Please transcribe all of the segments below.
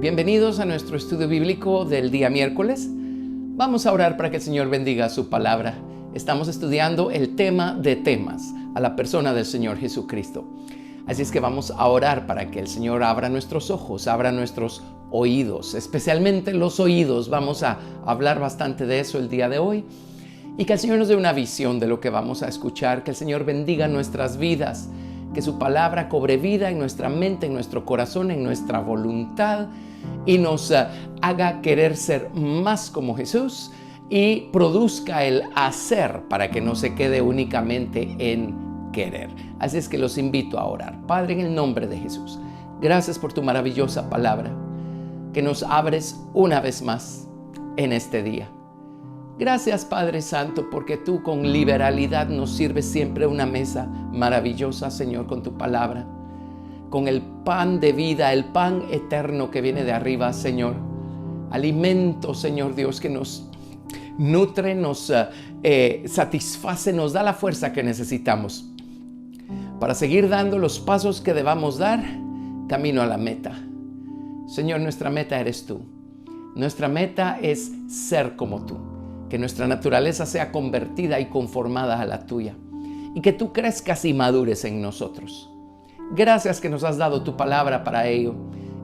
Bienvenidos a nuestro estudio bíblico del día miércoles. Vamos a orar para que el Señor bendiga su palabra. Estamos estudiando el tema de temas, a la persona del Señor Jesucristo. Así es que vamos a orar para que el Señor abra nuestros ojos, abra nuestros oídos, especialmente los oídos. Vamos a hablar bastante de eso el día de hoy. Y que el Señor nos dé una visión de lo que vamos a escuchar, que el Señor bendiga nuestras vidas, que su palabra cobre vida en nuestra mente, en nuestro corazón, en nuestra voluntad y nos haga querer ser más como Jesús y produzca el hacer para que no se quede únicamente en querer. Así es que los invito a orar. Padre, en el nombre de Jesús, gracias por tu maravillosa palabra que nos abres una vez más en este día. Gracias, Padre Santo, porque tú con liberalidad nos sirves siempre una mesa maravillosa, Señor, con tu palabra, con el pan de vida, el pan eterno que viene de arriba, Señor. Alimento, Señor Dios, que nos nutre, nos satisface, nos da la fuerza que necesitamos para seguir dando los pasos que debamos dar camino a la meta. Señor, nuestra meta eres tú. Nuestra meta es ser como tú. Que nuestra naturaleza sea convertida y conformada a la tuya. Y que tú crezcas y madures en nosotros. Gracias que nos has dado tu palabra para ello.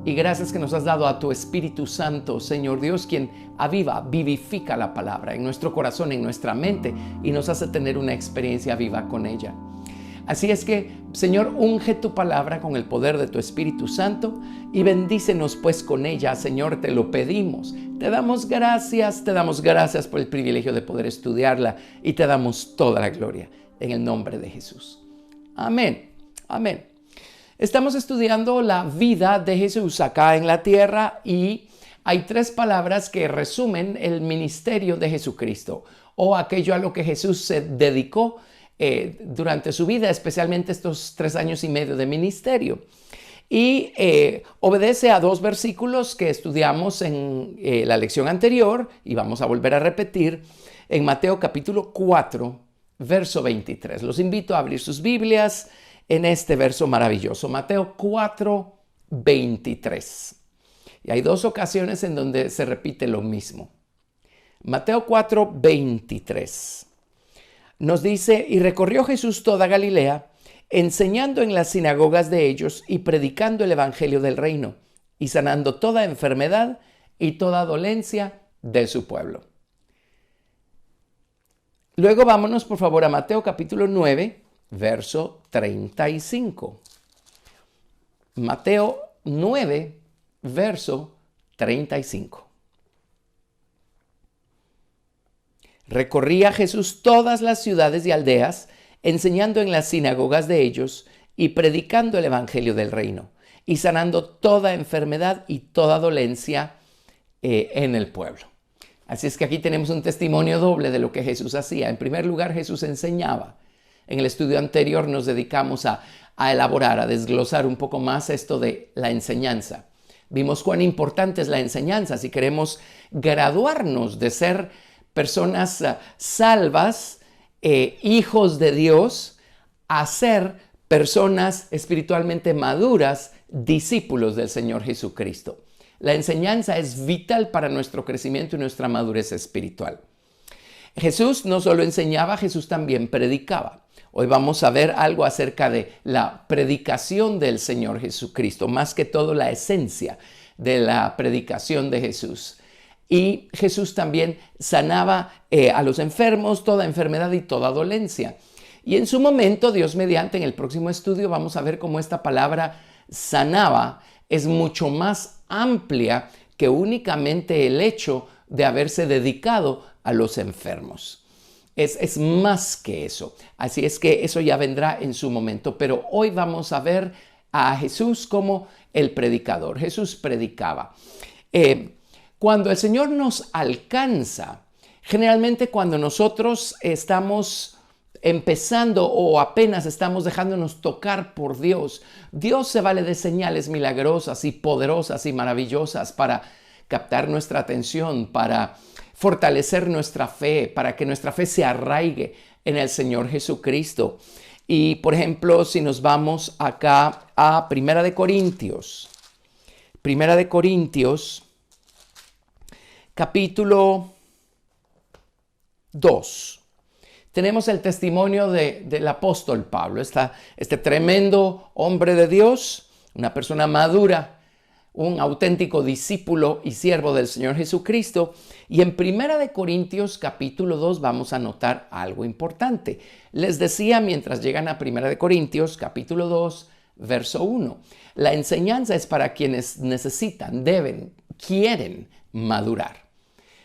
Y gracias que nos has dado a tu Espíritu Santo, Señor Dios, quien aviva, vivifica la palabra en nuestro corazón, en nuestra mente, y nos hace tener una experiencia viva con ella. Así es que, Señor, unge tu palabra con el poder de tu Espíritu Santo y bendícenos pues con ella, Señor, te lo pedimos. Te damos gracias por el privilegio de poder estudiarla y te damos toda la gloria en el nombre de Jesús. Amén, amén. Estamos estudiando la vida de Jesús acá en la tierra y hay tres palabras que resumen el ministerio de Jesucristo o aquello a lo que Jesús se dedicó durante su vida, especialmente estos 3 años y medio de ministerio. Y obedece a 2 versículos que estudiamos en la lección anterior y vamos a volver a repetir en Mateo capítulo 4, verso 23. Los invito a abrir sus Biblias en este verso maravilloso, Mateo 4, 23. Y hay 2 ocasiones en donde se repite lo mismo. Mateo 4, 23. Nos dice, y recorrió Jesús toda Galilea, enseñando en las sinagogas de ellos y predicando el evangelio del reino, y sanando toda enfermedad y toda dolencia de su pueblo. Luego vámonos por favor a Mateo capítulo 9, verso 35. Mateo 9, verso 35. Recorría Jesús todas las ciudades y aldeas, enseñando en las sinagogas de ellos y predicando el evangelio del reino, y sanando toda enfermedad y toda dolencia en el pueblo. Así es que aquí tenemos un testimonio doble de lo que Jesús hacía. En primer lugar, Jesús enseñaba. En el estudio anterior nos dedicamos a elaborar, a desglosar un poco más esto de la enseñanza. Vimos cuán importante es la enseñanza si queremos graduarnos de ser personas salvas, hijos de Dios, a ser personas espiritualmente maduras, discípulos del Señor Jesucristo. La enseñanza es vital para nuestro crecimiento y nuestra madurez espiritual. Jesús no solo enseñaba, Jesús también predicaba. Hoy vamos a ver algo acerca de la predicación del Señor Jesucristo, más que todo la esencia de la predicación de Jesús. Y Jesús también sanaba a los enfermos, toda enfermedad y toda dolencia. Y en su momento, Dios mediante, en el próximo estudio vamos a ver cómo esta palabra sanaba es mucho más amplia que únicamente el hecho de haberse dedicado a los enfermos. Es más que eso. Así es que eso ya vendrá en su momento. Pero hoy vamos a ver a Jesús como el predicador. Jesús predicaba. Cuando el Señor nos alcanza, generalmente cuando nosotros estamos empezando o apenas estamos dejándonos tocar por Dios, Dios se vale de señales milagrosas y poderosas y maravillosas para captar nuestra atención, para fortalecer nuestra fe, para que nuestra fe se arraigue en el Señor Jesucristo. Y por ejemplo, si nos vamos acá a 1 Corintios Primera de Corintios, capítulo 2. Tenemos el testimonio del apóstol Pablo, este tremendo hombre de Dios, una persona madura, un auténtico discípulo y siervo del Señor Jesucristo. Y en Primera de Corintios capítulo 2 vamos a notar algo importante. Les decía mientras llegan a Primera de Corintios capítulo 2, verso 1. La enseñanza es para quienes necesitan, deben, quieren madurar.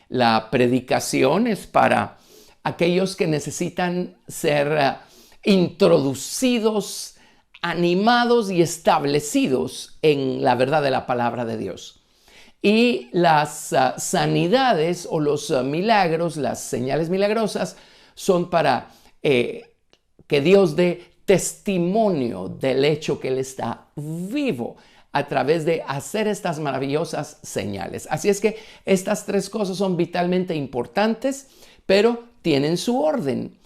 La predicación es para aquellos que necesitan ser introducidos, animados y establecidos en la verdad de la palabra de Dios. Y las sanidades o los milagros, las señales milagrosas, son para que Dios dé testimonio del hecho que Él está vivo a través de hacer estas maravillosas señales. Así es que estas tres cosas son vitalmente importantes, pero tienen su orden.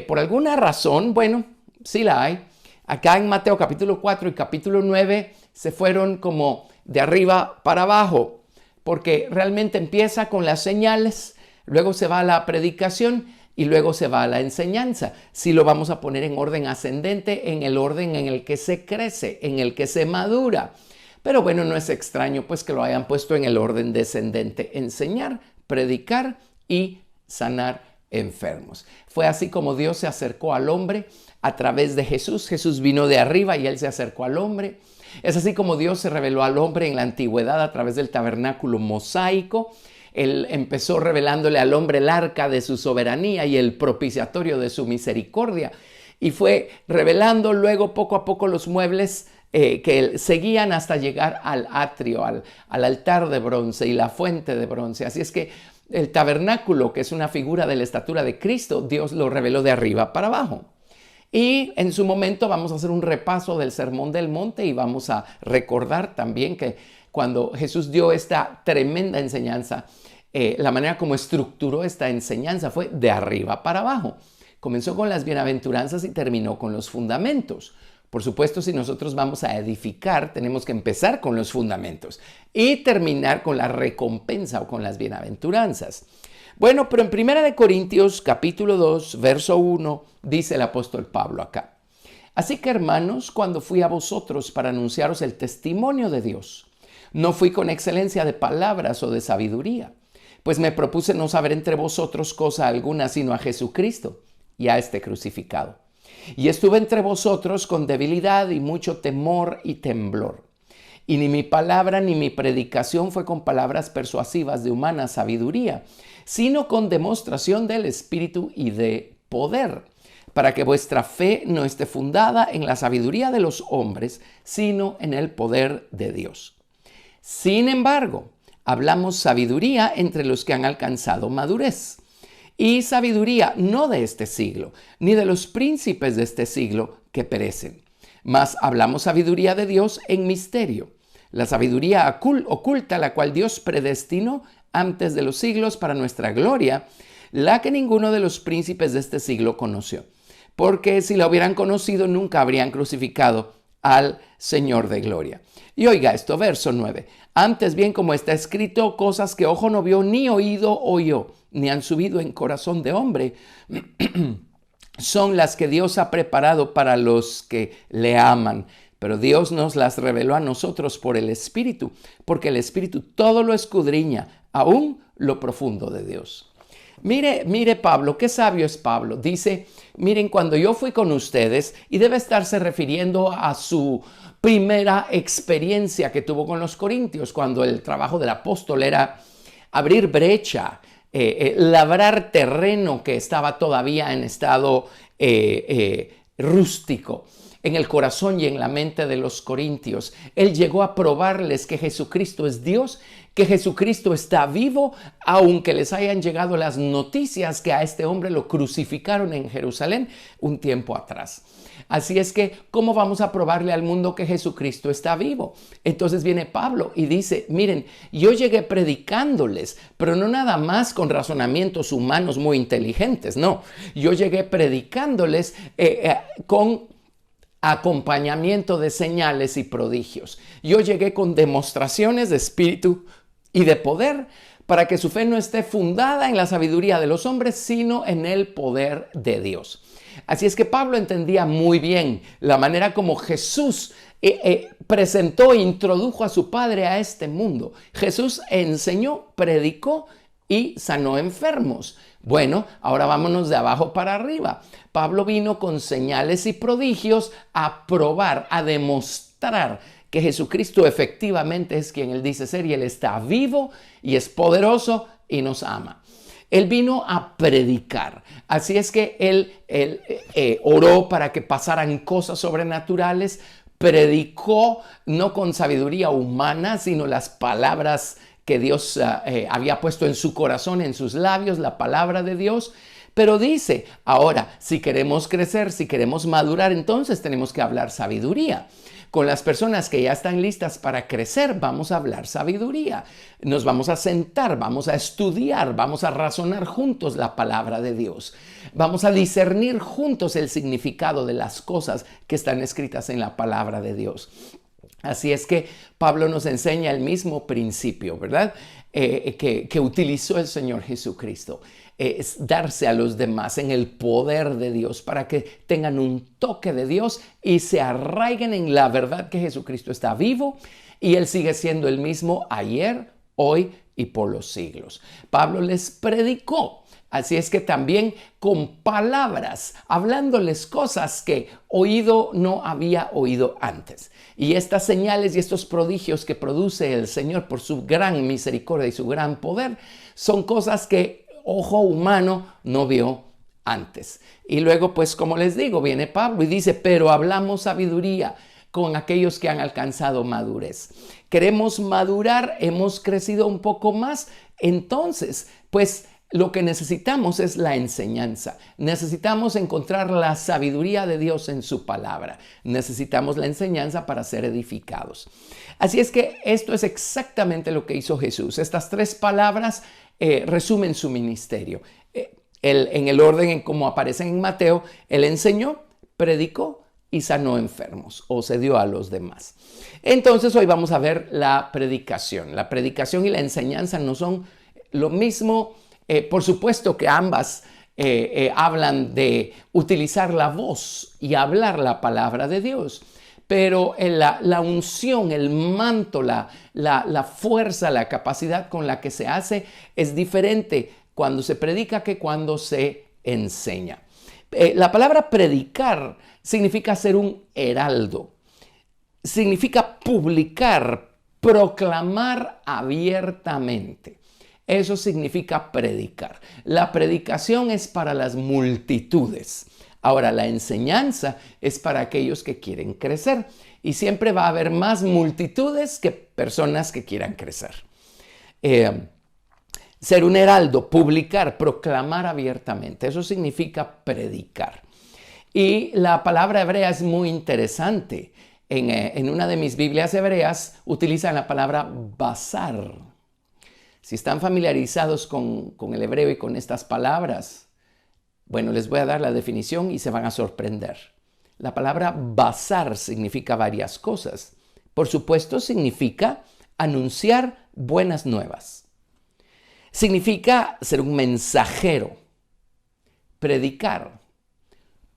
Por alguna razón, bueno, sí la hay. Acá en Mateo capítulo 4 y capítulo 9 se fueron como de arriba para abajo, porque realmente empieza con las señales, luego se va a la predicación y luego se va a la enseñanza. Si lo vamos a poner en orden ascendente, en el orden en el que se crece, en el que se madura. Pero bueno, no es extraño pues que lo hayan puesto en el orden descendente: enseñar, predicar y sanar enfermos. Fue así como Dios se acercó al hombre a través de Jesús. Jesús vino de arriba y Él se acercó al hombre. Es así como Dios se reveló al hombre en la antigüedad a través del tabernáculo mosaico. Él empezó revelándole al hombre el arca de su soberanía y el propiciatorio de su misericordia. Y fue revelando luego poco a poco los muebles que seguían hasta llegar al atrio, al altar de bronce y la fuente de bronce. Así es que el tabernáculo, que es una figura de la estatura de Cristo, Dios lo reveló de arriba para abajo. Y en su momento vamos a hacer un repaso del Sermón del Monte y vamos a recordar también que cuando Jesús dio esta tremenda enseñanza, la manera como estructuró esta enseñanza fue de arriba para abajo. Comenzó con las bienaventuranzas y terminó con los fundamentos. Por supuesto, si nosotros vamos a edificar, tenemos que empezar con los fundamentos y terminar con la recompensa o con las bienaventuranzas. Bueno, pero en 1 Corintios capítulo 2, verso 1, dice el apóstol Pablo acá: así que, hermanos, cuando fui a vosotros para anunciaros el testimonio de Dios, no fui con excelencia de palabras o de sabiduría, pues me propuse no saber entre vosotros cosa alguna sino a Jesucristo y a este crucificado. Y estuve entre vosotros con debilidad y mucho temor y temblor. Y ni mi palabra ni mi predicación fue con palabras persuasivas de humana sabiduría, sino con demostración del Espíritu y de poder, para que vuestra fe no esté fundada en la sabiduría de los hombres, sino en el poder de Dios. Sin embargo, hablamos sabiduría entre los que han alcanzado madurez. Y sabiduría no de este siglo, ni de los príncipes de este siglo que perecen. Mas hablamos sabiduría de Dios en misterio, la sabiduría oculta, la cual Dios predestinó antes de los siglos para nuestra gloria, la que ninguno de los príncipes de este siglo conoció. Porque si la hubieran conocido, nunca habrían crucificado al Señor de gloria. Y oiga esto, verso 9. Antes bien, como está escrito, cosas que ojo no vio, ni oído oyó, ni han subido en corazón de hombre, son las que Dios ha preparado para los que le aman. Pero Dios nos las reveló a nosotros por el Espíritu, porque el Espíritu todo lo escudriña, aún lo profundo de Dios. Mire Pablo, qué sabio es Pablo. Dice, miren, cuando yo fui con ustedes, y debe estarse refiriendo a su primera experiencia que tuvo con los corintios, cuando el trabajo del apóstol era abrir brecha, labrar terreno que estaba todavía en estado rústico en el corazón y en la mente de los corintios. Él llegó a probarles que Jesucristo es Dios, que Jesucristo está vivo, aunque les hayan llegado las noticias que a este hombre lo crucificaron en Jerusalén un tiempo atrás. Así es que, ¿cómo vamos a probarle al mundo que Jesucristo está vivo? Entonces viene Pablo y dice, miren, yo llegué predicándoles, pero no nada más con razonamientos humanos muy inteligentes, no. Yo llegué predicándoles con acompañamiento de señales y prodigios. Yo llegué con demostraciones de espíritu y de poder para que su fe no esté fundada en la sabiduría de los hombres, sino en el poder de Dios. Así es que Pablo entendía muy bien la manera como Jesús presentó e introdujo a su Padre a este mundo. Jesús enseñó, predicó y sanó enfermos. Bueno, ahora vámonos de abajo para arriba. Pablo vino con señales y prodigios a probar, a demostrar que Jesucristo efectivamente es quien Él dice ser y Él está vivo y es poderoso y nos ama. Él vino a predicar. Así es que Él oró para que pasaran cosas sobrenaturales, predicó no con sabiduría humana, sino las palabras que Dios había puesto en su corazón, en sus labios, la palabra de Dios. Pero dice, ahora, si queremos crecer, si queremos madurar, entonces tenemos que hablar sabiduría. Con las personas que ya están listas para crecer, vamos a hablar sabiduría. Nos vamos a sentar, vamos a estudiar, vamos a razonar juntos la palabra de Dios. Vamos a discernir juntos el significado de las cosas que están escritas en la palabra de Dios. Así es que Pablo nos enseña el mismo principio, ¿verdad? Que utilizó el Señor Jesucristo. Es darse a los demás en el poder de Dios para que tengan un toque de Dios y se arraiguen en la verdad que Jesucristo está vivo y Él sigue siendo el mismo ayer, hoy y por los siglos. Pablo les predicó. Así es que también con palabras, hablándoles cosas que oído no había oído antes. Y estas señales y estos prodigios que produce el Señor por su gran misericordia y su gran poder son cosas que ojo humano no vio antes. Y luego, pues como les digo, viene Pablo y dice, pero hablamos sabiduría con aquellos que han alcanzado madurez. Queremos madurar, hemos crecido un poco más, entonces, pues lo que necesitamos es la enseñanza. Necesitamos encontrar la sabiduría de Dios en su palabra. Necesitamos la enseñanza para ser edificados. Así es que esto es exactamente lo que hizo Jesús. Estas tres palabras resumen su ministerio. En el orden en cómo aparecen en Mateo, Él enseñó, predicó y sanó enfermos o se dio a los demás. Entonces hoy vamos a ver la predicación. La predicación y la enseñanza no son lo mismo. Por supuesto que ambas hablan de utilizar la voz y hablar la palabra de Dios. Pero la unción, el manto, la fuerza, la capacidad con la que se hace es diferente cuando se predica que cuando se enseña. La palabra predicar significa ser un heraldo. Significa publicar, proclamar abiertamente. Eso significa predicar. La predicación es para las multitudes. Ahora, la enseñanza es para aquellos que quieren crecer y siempre va a haber más multitudes que personas que quieran crecer. Ser un heraldo, publicar, proclamar abiertamente, eso significa predicar. Y la palabra hebrea es muy interesante. En una de mis Biblias hebreas utilizan la palabra basar. Si están familiarizados con el hebreo y con estas palabras, bueno, les voy a dar la definición y se van a sorprender. La palabra basar significa varias cosas. Por supuesto, significa anunciar buenas nuevas. Significa ser un mensajero, predicar,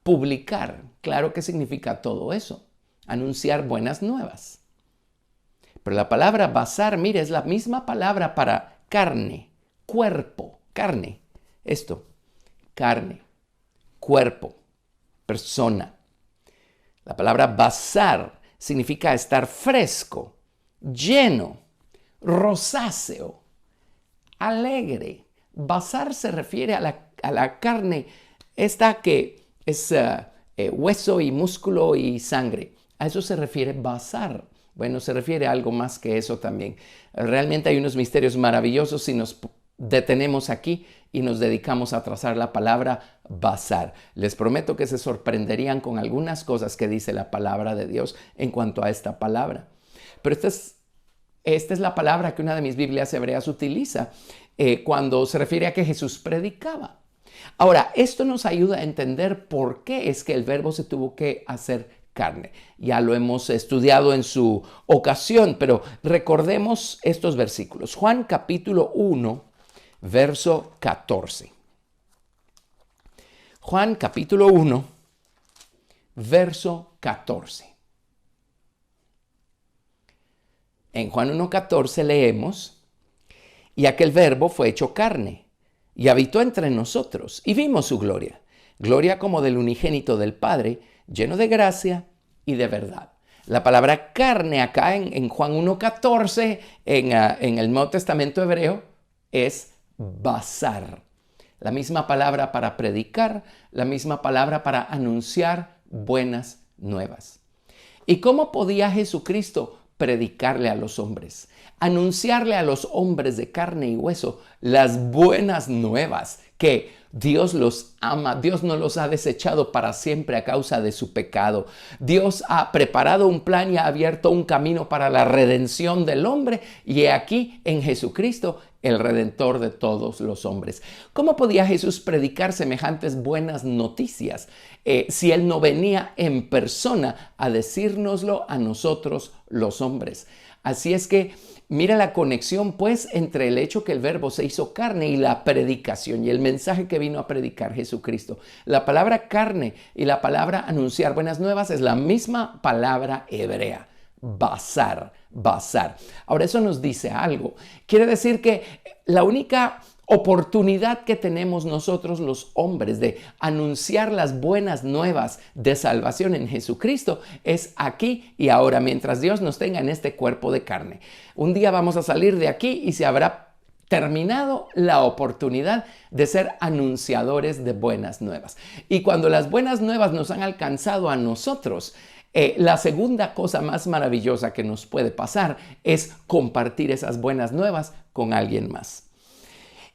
publicar. Claro que significa todo eso, anunciar buenas nuevas. Pero la palabra basar, mire, es la misma palabra para carne, cuerpo, carne. Esto. Carne, cuerpo, persona. La palabra basar significa estar fresco, lleno, rosáceo, alegre. Basar se refiere a la carne, esta que es hueso y músculo y sangre. A eso se refiere basar. Bueno, se refiere a algo más que eso también. Realmente hay unos misterios maravillosos si nos detenemos aquí y nos dedicamos a trazar la palabra basar. Les prometo que se sorprenderían con algunas cosas que dice la palabra de Dios en cuanto a esta palabra. Pero esta es la palabra que una de mis Biblias hebreas utiliza cuando se refiere a que Jesús predicaba. Ahora, esto nos ayuda a entender por qué es que el verbo se tuvo que hacer carne. Ya lo hemos estudiado en su ocasión, pero recordemos estos versículos. Juan capítulo 1, verso 14. Juan capítulo 1, verso 14. En Juan 1:14 leemos: y aquel verbo fue hecho carne, y habitó entre nosotros, y vimos su gloria, gloria como del unigénito del Padre, lleno de gracia y de verdad. La palabra carne acá en Juan 1:14, en el Nuevo Testamento hebreo, es basar. La misma palabra para predicar, la misma palabra para anunciar buenas nuevas. ¿Y cómo podía Jesucristo predicarle a los hombres, anunciarle a los hombres de carne y hueso las buenas nuevas, que Dios los ama, Dios no los ha desechado para siempre a causa de su pecado? Dios ha preparado un plan y ha abierto un camino para la redención del hombre, y he aquí en Jesucristo el Redentor de todos los hombres. ¿Cómo podía Jesús predicar semejantes buenas noticias si Él no venía en persona a decírnoslo a nosotros los hombres? Así es que mira la conexión pues entre el hecho que el verbo se hizo carne y la predicación y el mensaje que vino a predicar Jesucristo. La palabra carne y la palabra anunciar buenas nuevas es la misma palabra hebrea. Basar. Ahora, eso nos dice algo. Quiere decir que la única oportunidad que tenemos nosotros los hombres de anunciar las buenas nuevas de salvación en Jesucristo es aquí y ahora, mientras Dios nos tenga en este cuerpo de carne. Un día vamos a salir de aquí y se habrá terminado la oportunidad de ser anunciadores de buenas nuevas. Y cuando las buenas nuevas nos han alcanzado a nosotros, la segunda cosa más maravillosa que nos puede pasar es compartir esas buenas nuevas con alguien más.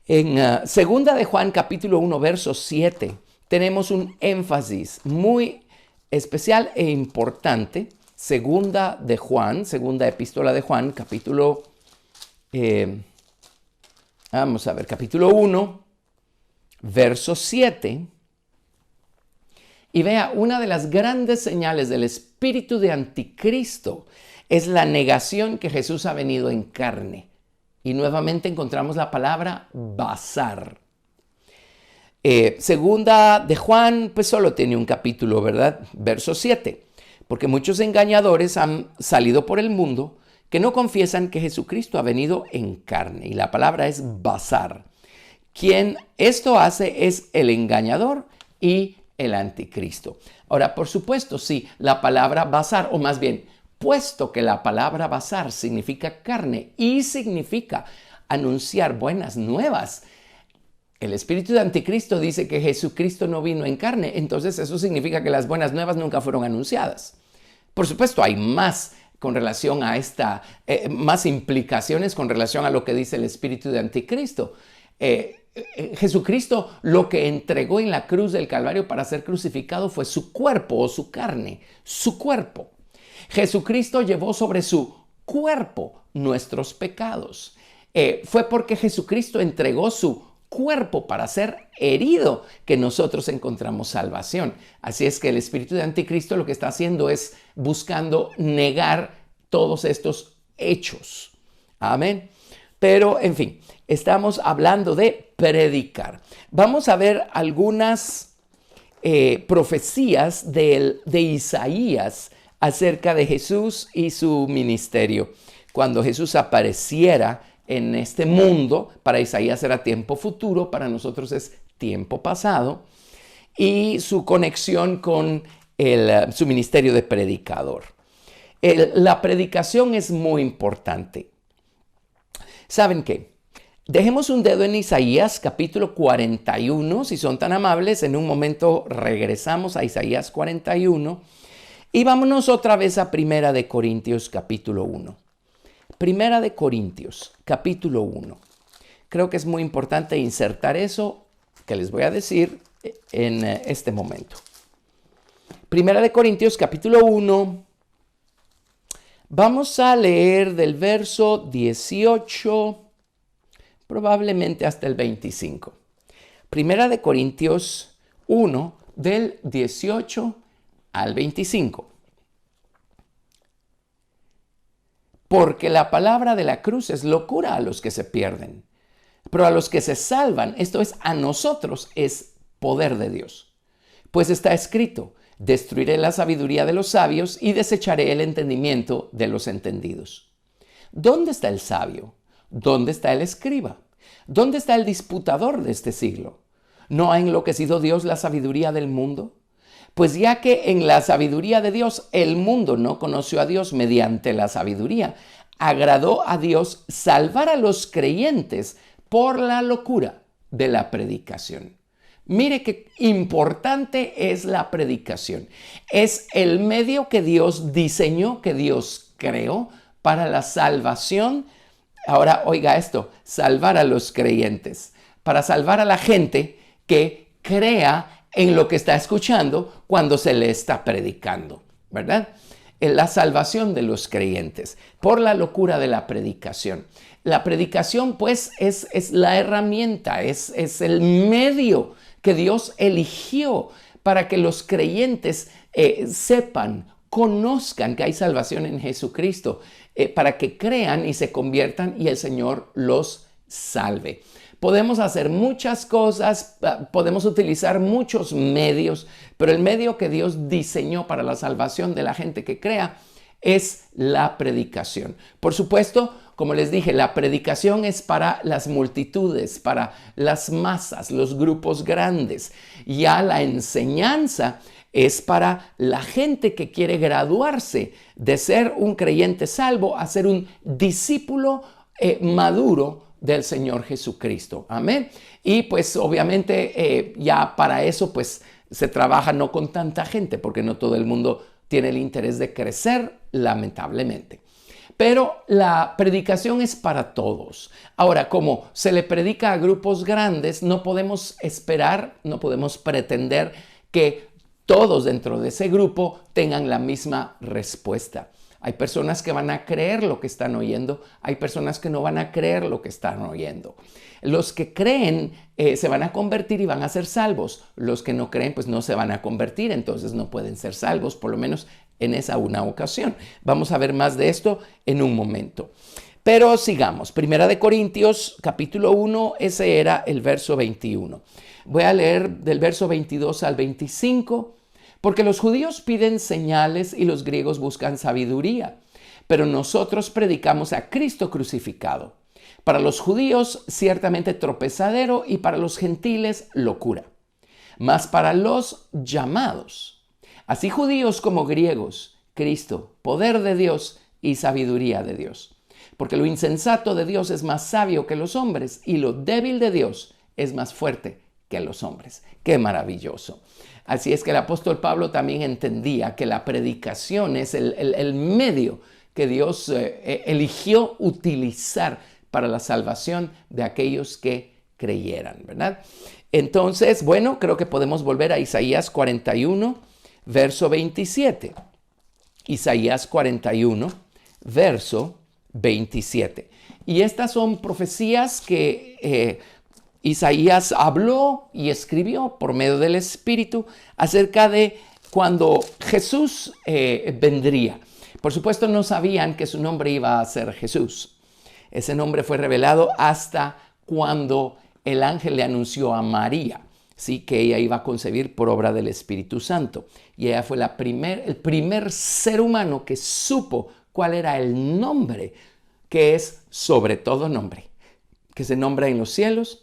En segunda de Juan capítulo 1 verso 7 tenemos un énfasis muy especial e importante. Segunda epístola de Juan capítulo capítulo 1 verso 7. Y vea, una de las grandes señales del espíritu de anticristo es la negación que Jesús ha venido en carne. Y nuevamente encontramos la palabra basar. Segunda de Juan, pues solo tiene un capítulo, ¿verdad? Verso 7. Porque muchos engañadores han salido por el mundo que no confiesan que Jesucristo ha venido en carne. Y la palabra es basar. Quien esto hace es el engañador y el anticristo. Ahora, por supuesto, sí, la palabra basar, o más bien, puesto que la palabra basar significa carne y significa anunciar buenas nuevas, el espíritu de anticristo dice que Jesucristo no vino en carne, entonces eso significa que las buenas nuevas nunca fueron anunciadas. Por supuesto, hay más con relación a más implicaciones con relación a lo que dice el espíritu de anticristo. Jesucristo lo que entregó en la cruz del Calvario para ser crucificado fue su cuerpo o su carne, su cuerpo. Jesucristo llevó sobre su cuerpo nuestros pecados. Fue porque Jesucristo entregó su cuerpo para ser herido que nosotros encontramos salvación. Así es que el espíritu de anticristo lo que está haciendo es buscando negar todos estos hechos. Amén. Pero, en fin, estamos hablando de predicar. Vamos a ver algunas profecías de Isaías acerca de Jesús y su ministerio. Cuando Jesús apareciera en este mundo, para Isaías era tiempo futuro, para nosotros es tiempo pasado, y su conexión con su ministerio de predicador. La predicación es muy importante. ¿Saben qué? Dejemos un dedo en Isaías capítulo 41, si son tan amables. En un momento regresamos a Isaías 41 y vámonos otra vez a Primera de Corintios capítulo 1. Primera de Corintios capítulo 1. Creo que es muy importante insertar eso que les voy a decir en este momento. Primera de Corintios capítulo 1. Vamos a leer del verso 18, probablemente hasta el 25. Primera de Corintios 1, del 18 al 25. porque la palabra de la cruz es locura a los que se pierden, pero a los que se salvan, esto es, a nosotros, es poder de Dios. Pues está escrito: destruiré la sabiduría de los sabios y desecharé el entendimiento de los entendidos. ¿Dónde está el sabio? ¿Dónde está el escriba? ¿Dónde está el disputador de este siglo? ¿No ha enloquecido Dios la sabiduría del mundo? Pues ya que en la sabiduría de Dios el mundo no conoció a Dios mediante la sabiduría, agradó a Dios salvar a los creyentes por la locura de la predicación. Mire qué importante es la predicación. Es el medio que Dios diseñó, que Dios creó para la salvación. Ahora, oiga esto: salvar a los creyentes, para salvar a la gente que crea en lo que está escuchando cuando se le está predicando, ¿verdad? En la salvación de los creyentes por la locura de la predicación. La predicación, pues, es la herramienta, es el medio que Dios eligió para que los creyentes sepan, conozcan que hay salvación en Jesucristo, para que crean y se conviertan y el Señor los salve. Podemos hacer muchas cosas, podemos utilizar muchos medios, pero el medio que Dios diseñó para la salvación de la gente que crea es la predicación. Por supuesto, como les dije, la predicación es para las multitudes, para las masas, los grupos grandes. Ya la enseñanza es para la gente que quiere graduarse de ser un creyente salvo a ser un discípulo maduro del Señor Jesucristo. Amén. Y pues obviamente ya para eso pues se trabaja no con tanta gente, porque no todo el mundo tiene el interés de crecer, lamentablemente. Pero la predicación es para todos. Ahora, como se le predica a grupos grandes, no podemos esperar, no podemos pretender que todos dentro de ese grupo tengan la misma respuesta. Hay personas que van a creer lo que están oyendo, hay personas que no van a creer lo que están oyendo. Los que creen se van a convertir y van a ser salvos. Los que no creen pues no se van a convertir, entonces no pueden ser salvos, por lo menos en esa una ocasión. Vamos a ver más de esto en un momento. Pero sigamos. Primera de Corintios, capítulo 1, ese era el verso 21. Voy a leer del verso 22 al 25. Porque los judíos piden señales y los griegos buscan sabiduría, pero nosotros predicamos a Cristo crucificado. Para los judíos ciertamente tropezadero y para los gentiles locura. Mas para los llamados, así judíos como griegos, Cristo, poder de Dios y sabiduría de Dios. Porque lo insensato de Dios es más sabio que los hombres y lo débil de Dios es más fuerte que los hombres. ¡Qué maravilloso! Así es que el apóstol Pablo también entendía que la predicación es el medio que Dios eligió utilizar para la salvación de aquellos que creyeran, ¿verdad? Entonces, bueno, creo que podemos volver a Isaías 41, verso 27. Isaías 41, verso 27. Y estas son profecías que Isaías habló y escribió por medio del Espíritu acerca de cuando Jesús vendría. Por supuesto, no sabían que su nombre iba a ser Jesús. Ese nombre fue revelado hasta cuando el ángel le anunció a María, ¿sí?, que ella iba a concebir por obra del Espíritu Santo. Y ella fue el primer ser humano que supo cuál era el nombre, que es sobre todo nombre, que se nombra en los cielos,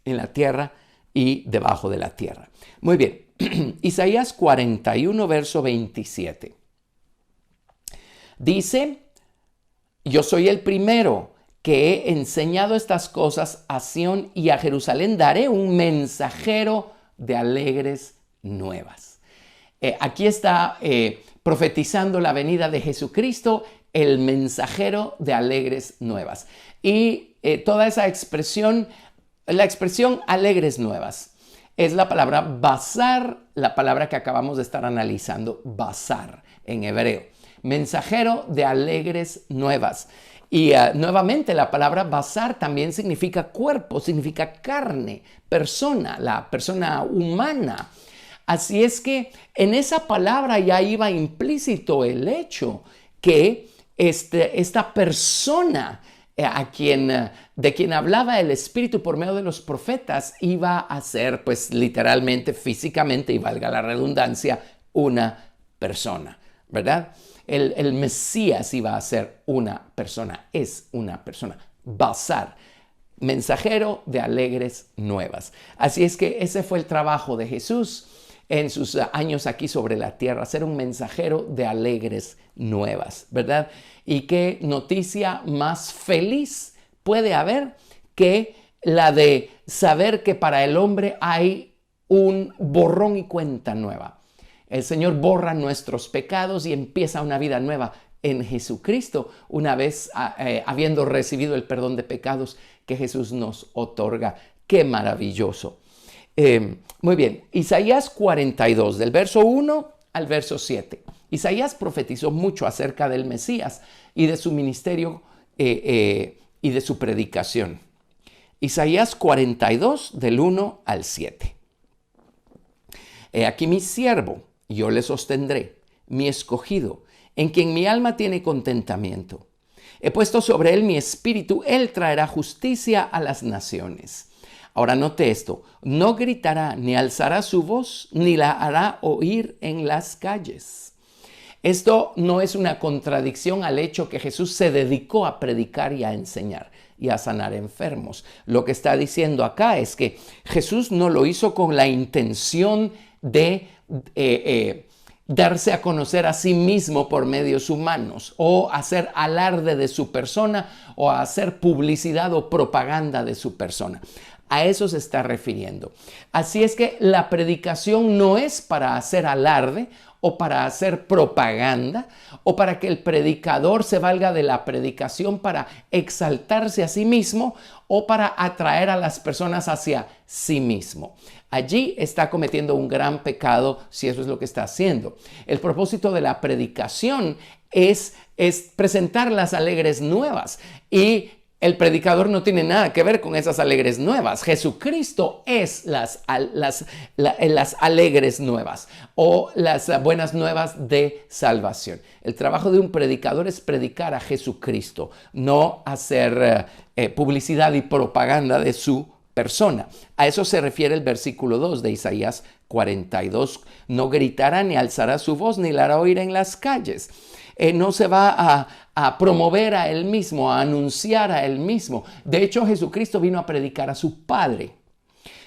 en la tierra y debajo de la tierra. Muy bien, Isaías 41, verso 27. Dice: yo soy el primero que he enseñado estas cosas a Sión y a Jerusalén daré un mensajero de alegres nuevas. Aquí está profetizando la venida de Jesucristo, el mensajero de alegres nuevas. Y toda esa expresión, la expresión alegres nuevas, es la palabra basar, la palabra que acabamos de estar analizando, basar en hebreo. Mensajero de alegres nuevas. Y nuevamente la palabra basar también significa cuerpo, significa carne, persona, la persona humana. Así es que en esa palabra ya iba implícito el hecho que esta persona de quien hablaba el Espíritu por medio de los profetas iba a ser, pues literalmente, físicamente, y valga la redundancia, una persona, ¿verdad? El Mesías iba a ser una persona, es una persona, Basar, mensajero de alegres nuevas. Así es que ese fue el trabajo de Jesús en sus años aquí sobre la tierra, ser un mensajero de alegres nuevas, ¿verdad? Y qué noticia más feliz puede haber que la de saber que para el hombre hay un borrón y cuenta nueva. El Señor borra nuestros pecados y empieza una vida nueva en Jesucristo, una vez habiendo recibido el perdón de pecados que Jesús nos otorga. ¡Qué maravilloso! Muy bien, Isaías 42, del verso 1 al verso 7. Isaías profetizó mucho acerca del Mesías y de su ministerio y de su predicación. Isaías 42, del 1 al 7. He aquí mi siervo, yo le sostendré, mi escogido, en quien mi alma tiene contentamiento. He puesto sobre él mi espíritu, él traerá justicia a las naciones. Ahora note esto, no gritará ni alzará su voz, ni la hará oír en las calles. Esto no es una contradicción al hecho que Jesús se dedicó a predicar y a enseñar y a sanar enfermos. Lo que está diciendo acá es que Jesús no lo hizo con la intención de darse a conocer a sí mismo por medios humanos o hacer alarde de su persona o hacer publicidad o propaganda de su persona. A eso se está refiriendo. Así es que la predicación no es para hacer alarde o para hacer propaganda o para que el predicador se valga de la predicación para exaltarse a sí mismo o para atraer a las personas hacia sí mismo. Allí está cometiendo un gran pecado si eso es lo que está haciendo. El propósito de la predicación es presentar las alegres nuevas y el predicador no tiene nada que ver con esas alegres nuevas. Jesucristo es las alegres nuevas o las buenas nuevas de salvación. El trabajo de un predicador es predicar a Jesucristo, no hacer publicidad y propaganda de su persona. A eso se refiere el versículo 2 de Isaías 42. No gritará ni alzará su voz ni la hará oír en las calles. No se va a promover a él mismo, a anunciar a él mismo. De hecho, Jesucristo vino a predicar a su Padre.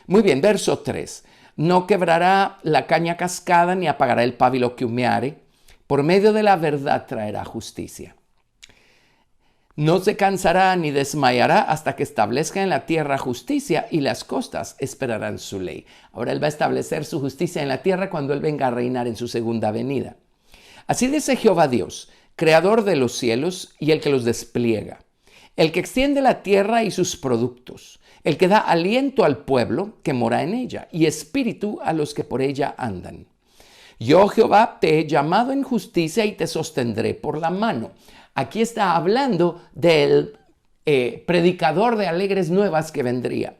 Muy bien, verso 3. No quebrará la caña cascada ni apagará el pábilo que humeare. Por medio de la verdad traerá justicia. No se cansará ni desmayará hasta que establezca en la tierra justicia y las costas esperarán su ley. Ahora él va a establecer su justicia en la tierra cuando él venga a reinar en su segunda venida. Así dice Jehová Dios, creador de los cielos y el que los despliega, el que extiende la tierra y sus productos, el que da aliento al pueblo que mora en ella y espíritu a los que por ella andan. Yo, Jehová, te he llamado en justicia y te sostendré por la mano. Aquí está hablando del predicador de alegres nuevas que vendría.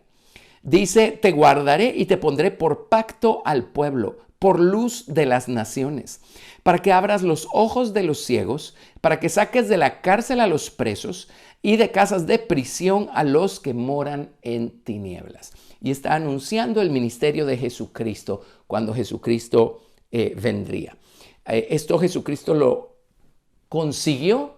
Dice, te guardaré y te pondré por pacto al pueblo, por luz de las naciones, para que abras los ojos de los ciegos, para que saques de la cárcel a los presos y de casas de prisión a los que moran en tinieblas. Y está anunciando el ministerio de Jesucristo cuando Jesucristo vendría. Esto Jesucristo lo consiguió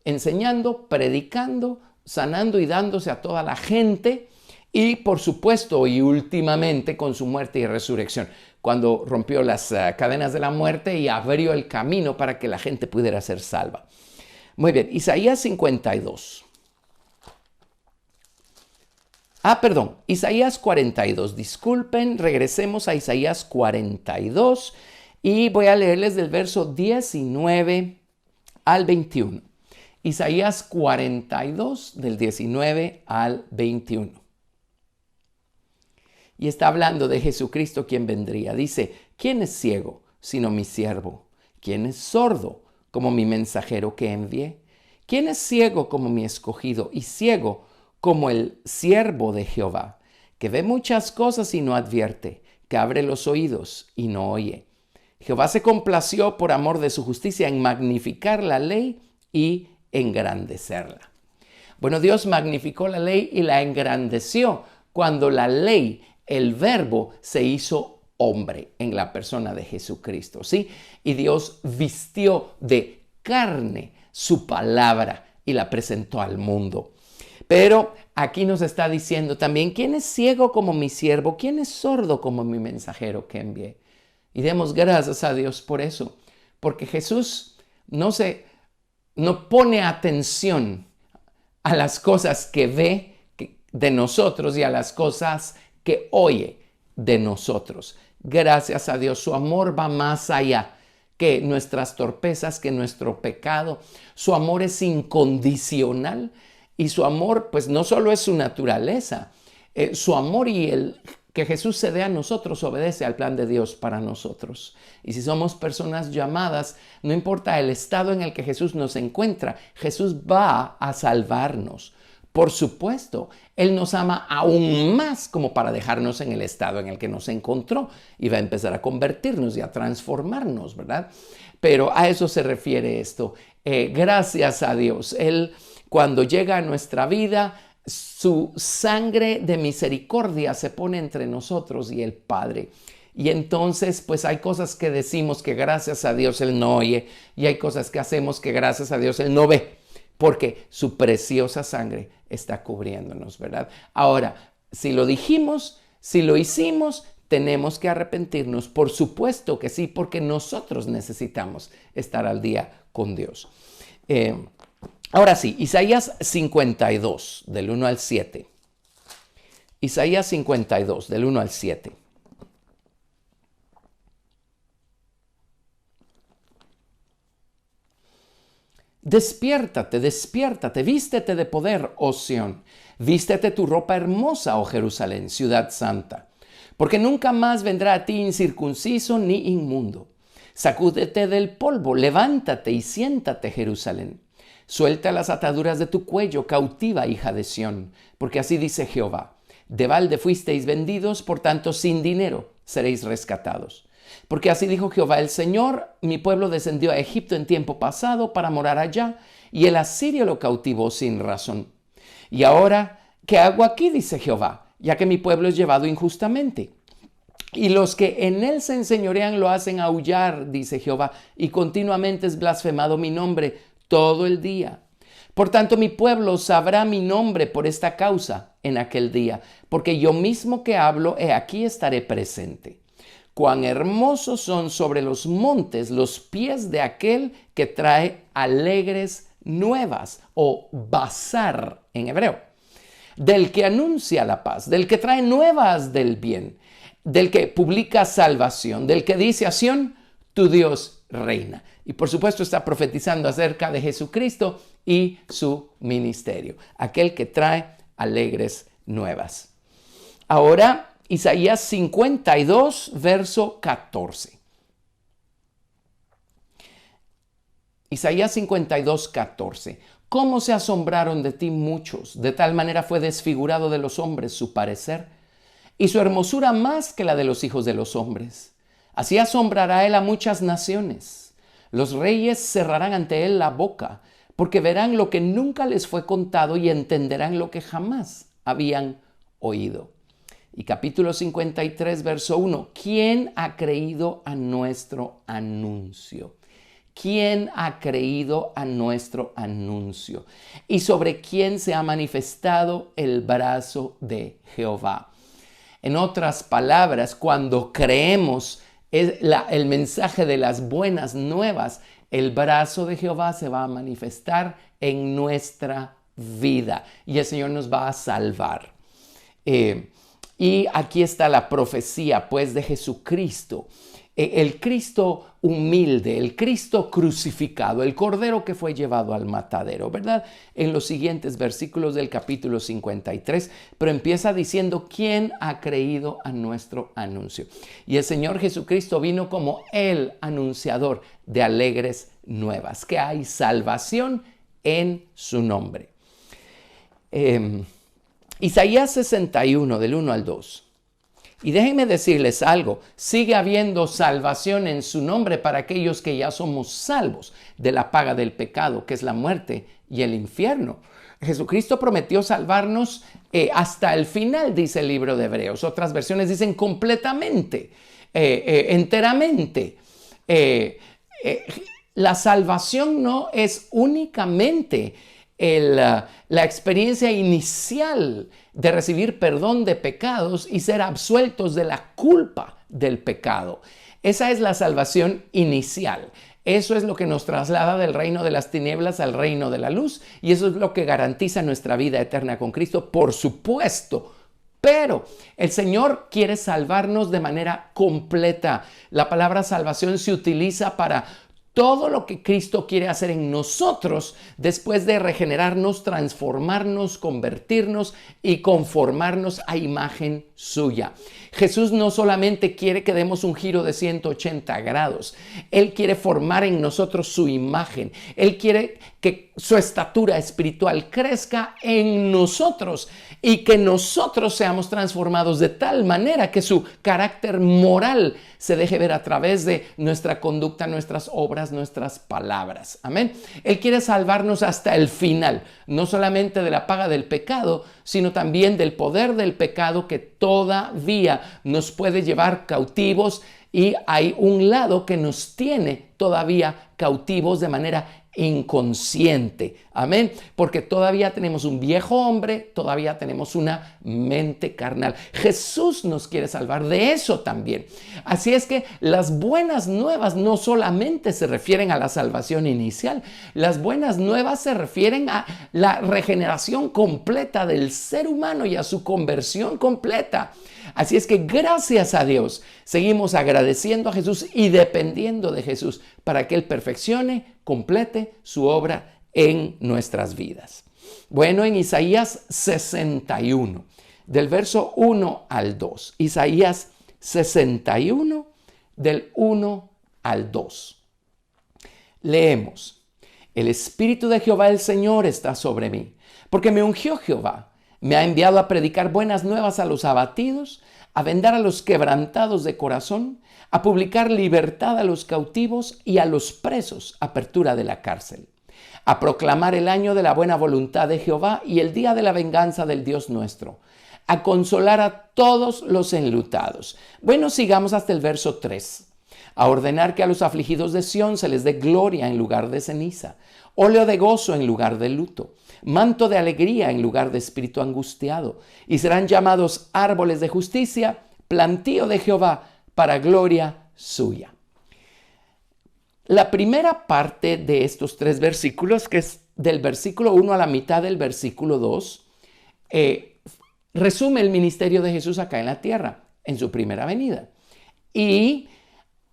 enseñando, predicando, sanando y dándose a toda la gente. Y por supuesto y últimamente con su muerte y resurrección, cuando rompió las cadenas de la muerte y abrió el camino para que la gente pudiera ser salva. Muy bien, Isaías 52. Isaías 42. Disculpen, regresemos a Isaías 42 y voy a leerles del verso 19 al 21. Isaías 42, del 19 al 21. Y está hablando de Jesucristo quien vendría. Dice, ¿quién es ciego sino mi siervo? ¿Quién es sordo como mi mensajero que envié? ¿Quién es ciego como mi escogido y ciego como el siervo de Jehová, que ve muchas cosas y no advierte, que abre los oídos y no oye? Jehová se complació por amor de su justicia en magnificar la ley y engrandecerla. Bueno, Dios magnificó la ley y la engrandeció cuando la ley, el verbo, se hizo hombre en la persona de Jesucristo, ¿sí? Y Dios vistió de carne su palabra y la presentó al mundo. Pero aquí nos está diciendo también, ¿quién es ciego como mi siervo? ¿Quién es sordo como mi mensajero que envié? Y demos gracias a Dios por eso, porque Jesús no pone atención a las cosas que ve de nosotros y a las cosas que oye de nosotros. Gracias a Dios, su amor va más allá que nuestras torpezas, que nuestro pecado. Su amor es incondicional y su amor pues no solo es su naturaleza, su amor y el que Jesús se dé a nosotros obedece al plan de Dios para nosotros. Y si somos personas llamadas, no importa el estado en el que Jesús nos encuentra, Jesús va a salvarnos. Por supuesto, Él nos ama aún más como para dejarnos en el estado en el que nos encontró y va a empezar a convertirnos y a transformarnos, ¿verdad? Pero a eso se refiere esto. Gracias a Dios, Él cuando llega a nuestra vida, su sangre de misericordia se pone entre nosotros y el Padre. Y entonces, pues hay cosas que decimos que gracias a Dios Él no oye y hay cosas que hacemos que gracias a Dios Él no ve, porque su preciosa sangre está cubriéndonos, ¿verdad? Ahora, si lo dijimos, si lo hicimos, tenemos que arrepentirnos. Por supuesto que sí, porque nosotros necesitamos estar al día con Dios. Ahora sí, Isaías 52, del 1 al 7. Isaías 52, del 1 al 7. Despiértate, despiértate, vístete de poder, oh Sión. Vístete tu ropa hermosa, oh Jerusalén, ciudad santa. Porque nunca más vendrá a ti incircunciso ni inmundo. Sacúdete del polvo, levántate y siéntate, Jerusalén. Suelta las ataduras de tu cuello, cautiva, hija de Sión, porque así dice Jehová: de balde fuisteis vendidos, por tanto sin dinero seréis rescatados. Porque así dijo Jehová el Señor: mi pueblo descendió a Egipto en tiempo pasado para morar allá, y el asirio lo cautivó sin razón. Y ahora, ¿qué hago aquí? Dice Jehová, ya que mi pueblo es llevado injustamente. Y los que en él se enseñorean lo hacen aullar, dice Jehová, y continuamente es blasfemado mi nombre todo el día. Por tanto, mi pueblo sabrá mi nombre por esta causa en aquel día, porque yo mismo que hablo, he aquí estaré presente. Cuán hermosos son sobre los montes los pies de aquel que trae alegres nuevas, o bazar en hebreo, del que anuncia la paz, del que trae nuevas del bien, del que publica salvación, del que dice a Sión: tu Dios reina. Y por supuesto está profetizando acerca de Jesucristo y su ministerio, aquel que trae alegres nuevas. Ahora, Isaías 52, verso 14. Isaías 52, 14. ¿Cómo se asombraron de ti muchos? De tal manera fue desfigurado de los hombres su parecer, y su hermosura más que la de los hijos de los hombres. Así asombrará él a muchas naciones. Los reyes cerrarán ante él la boca, porque verán lo que nunca les fue contado y entenderán lo que jamás habían oído. Y capítulo 53, verso 1. ¿Quién ha creído a nuestro anuncio? ¿Quién ha creído a nuestro anuncio? ¿Y sobre quién se ha manifestado el brazo de Jehová? En otras palabras, cuando creemos el mensaje de las buenas nuevas, el brazo de Jehová se va a manifestar en nuestra vida y el Señor nos va a salvar. Y aquí está la profecía, pues, de Jesucristo. El Cristo humilde, el Cristo crucificado, el Cordero que fue llevado al matadero, ¿verdad? En los siguientes versículos del capítulo 53, pero empieza diciendo: ¿quién ha creído a nuestro anuncio? Y el Señor Jesucristo vino como el anunciador de alegres nuevas, que hay salvación en su nombre. Isaías 61, del 1 al 2. Y déjenme decirles algo, sigue habiendo salvación en su nombre para aquellos que ya somos salvos de la paga del pecado, que es la muerte y el infierno. Jesucristo prometió salvarnos hasta el final, dice el libro de Hebreos. Otras versiones dicen completamente, enteramente. La salvación no es únicamente la experiencia inicial de recibir perdón de pecados y ser absueltos de la culpa del pecado. Esa es la salvación inicial. Eso es lo que nos traslada del reino de las tinieblas al reino de la luz, y eso es lo que garantiza nuestra vida eterna con Cristo, por supuesto. Pero el Señor quiere salvarnos de manera completa. La palabra salvación se utiliza para todo lo que Cristo quiere hacer en nosotros después de regenerarnos, transformarnos, convertirnos y conformarnos a imagen suya. Jesús no solamente quiere que demos un giro de 180 grados, Él quiere formar en nosotros su imagen. Él quiere que su estatura espiritual crezca en nosotros y que nosotros seamos transformados de tal manera que su carácter moral se deje ver a través de nuestra conducta, nuestras obras, nuestras palabras. Amén. Él quiere salvarnos hasta el final, no solamente de la paga del pecado, sino también del poder del pecado que todavía nos puede llevar cautivos, y hay un lado que nos tiene todavía cautivos de manera inconsciente. Amén. Porque todavía tenemos un viejo hombre, todavía tenemos una mente carnal. Jesús nos quiere salvar de eso también. Así es que las buenas nuevas no solamente se refieren a la salvación inicial, las buenas nuevas se refieren a la regeneración completa del ser humano y a su conversión completa. Así es que gracias a Dios seguimos agradeciendo a Jesús y dependiendo de Jesús para que Él perfeccione, complete su obra en nuestras vidas. Bueno, en Isaías 61, del verso 1 al 2. Isaías 61, del 1 al 2. Leemos: El Espíritu de Jehová el Señor está sobre mí, porque me ungió Jehová. Me ha enviado a predicar buenas nuevas a los abatidos, a vendar a los quebrantados de corazón, a publicar libertad a los cautivos y a los presos, apertura de la cárcel, a proclamar el año de la buena voluntad de Jehová y el día de la venganza del Dios nuestro, a consolar a todos los enlutados. Bueno, sigamos hasta el verso 3. A ordenar que a los afligidos de Sión se les dé gloria en lugar de ceniza, óleo de gozo en lugar de luto, manto de alegría en lugar de espíritu angustiado, y serán llamados árboles de justicia, plantío de Jehová, para gloria suya. La primera parte de estos 3 versículos, que es del versículo 1 a la mitad del versículo 2, resume el ministerio de Jesús acá en la tierra, en su primera venida. Y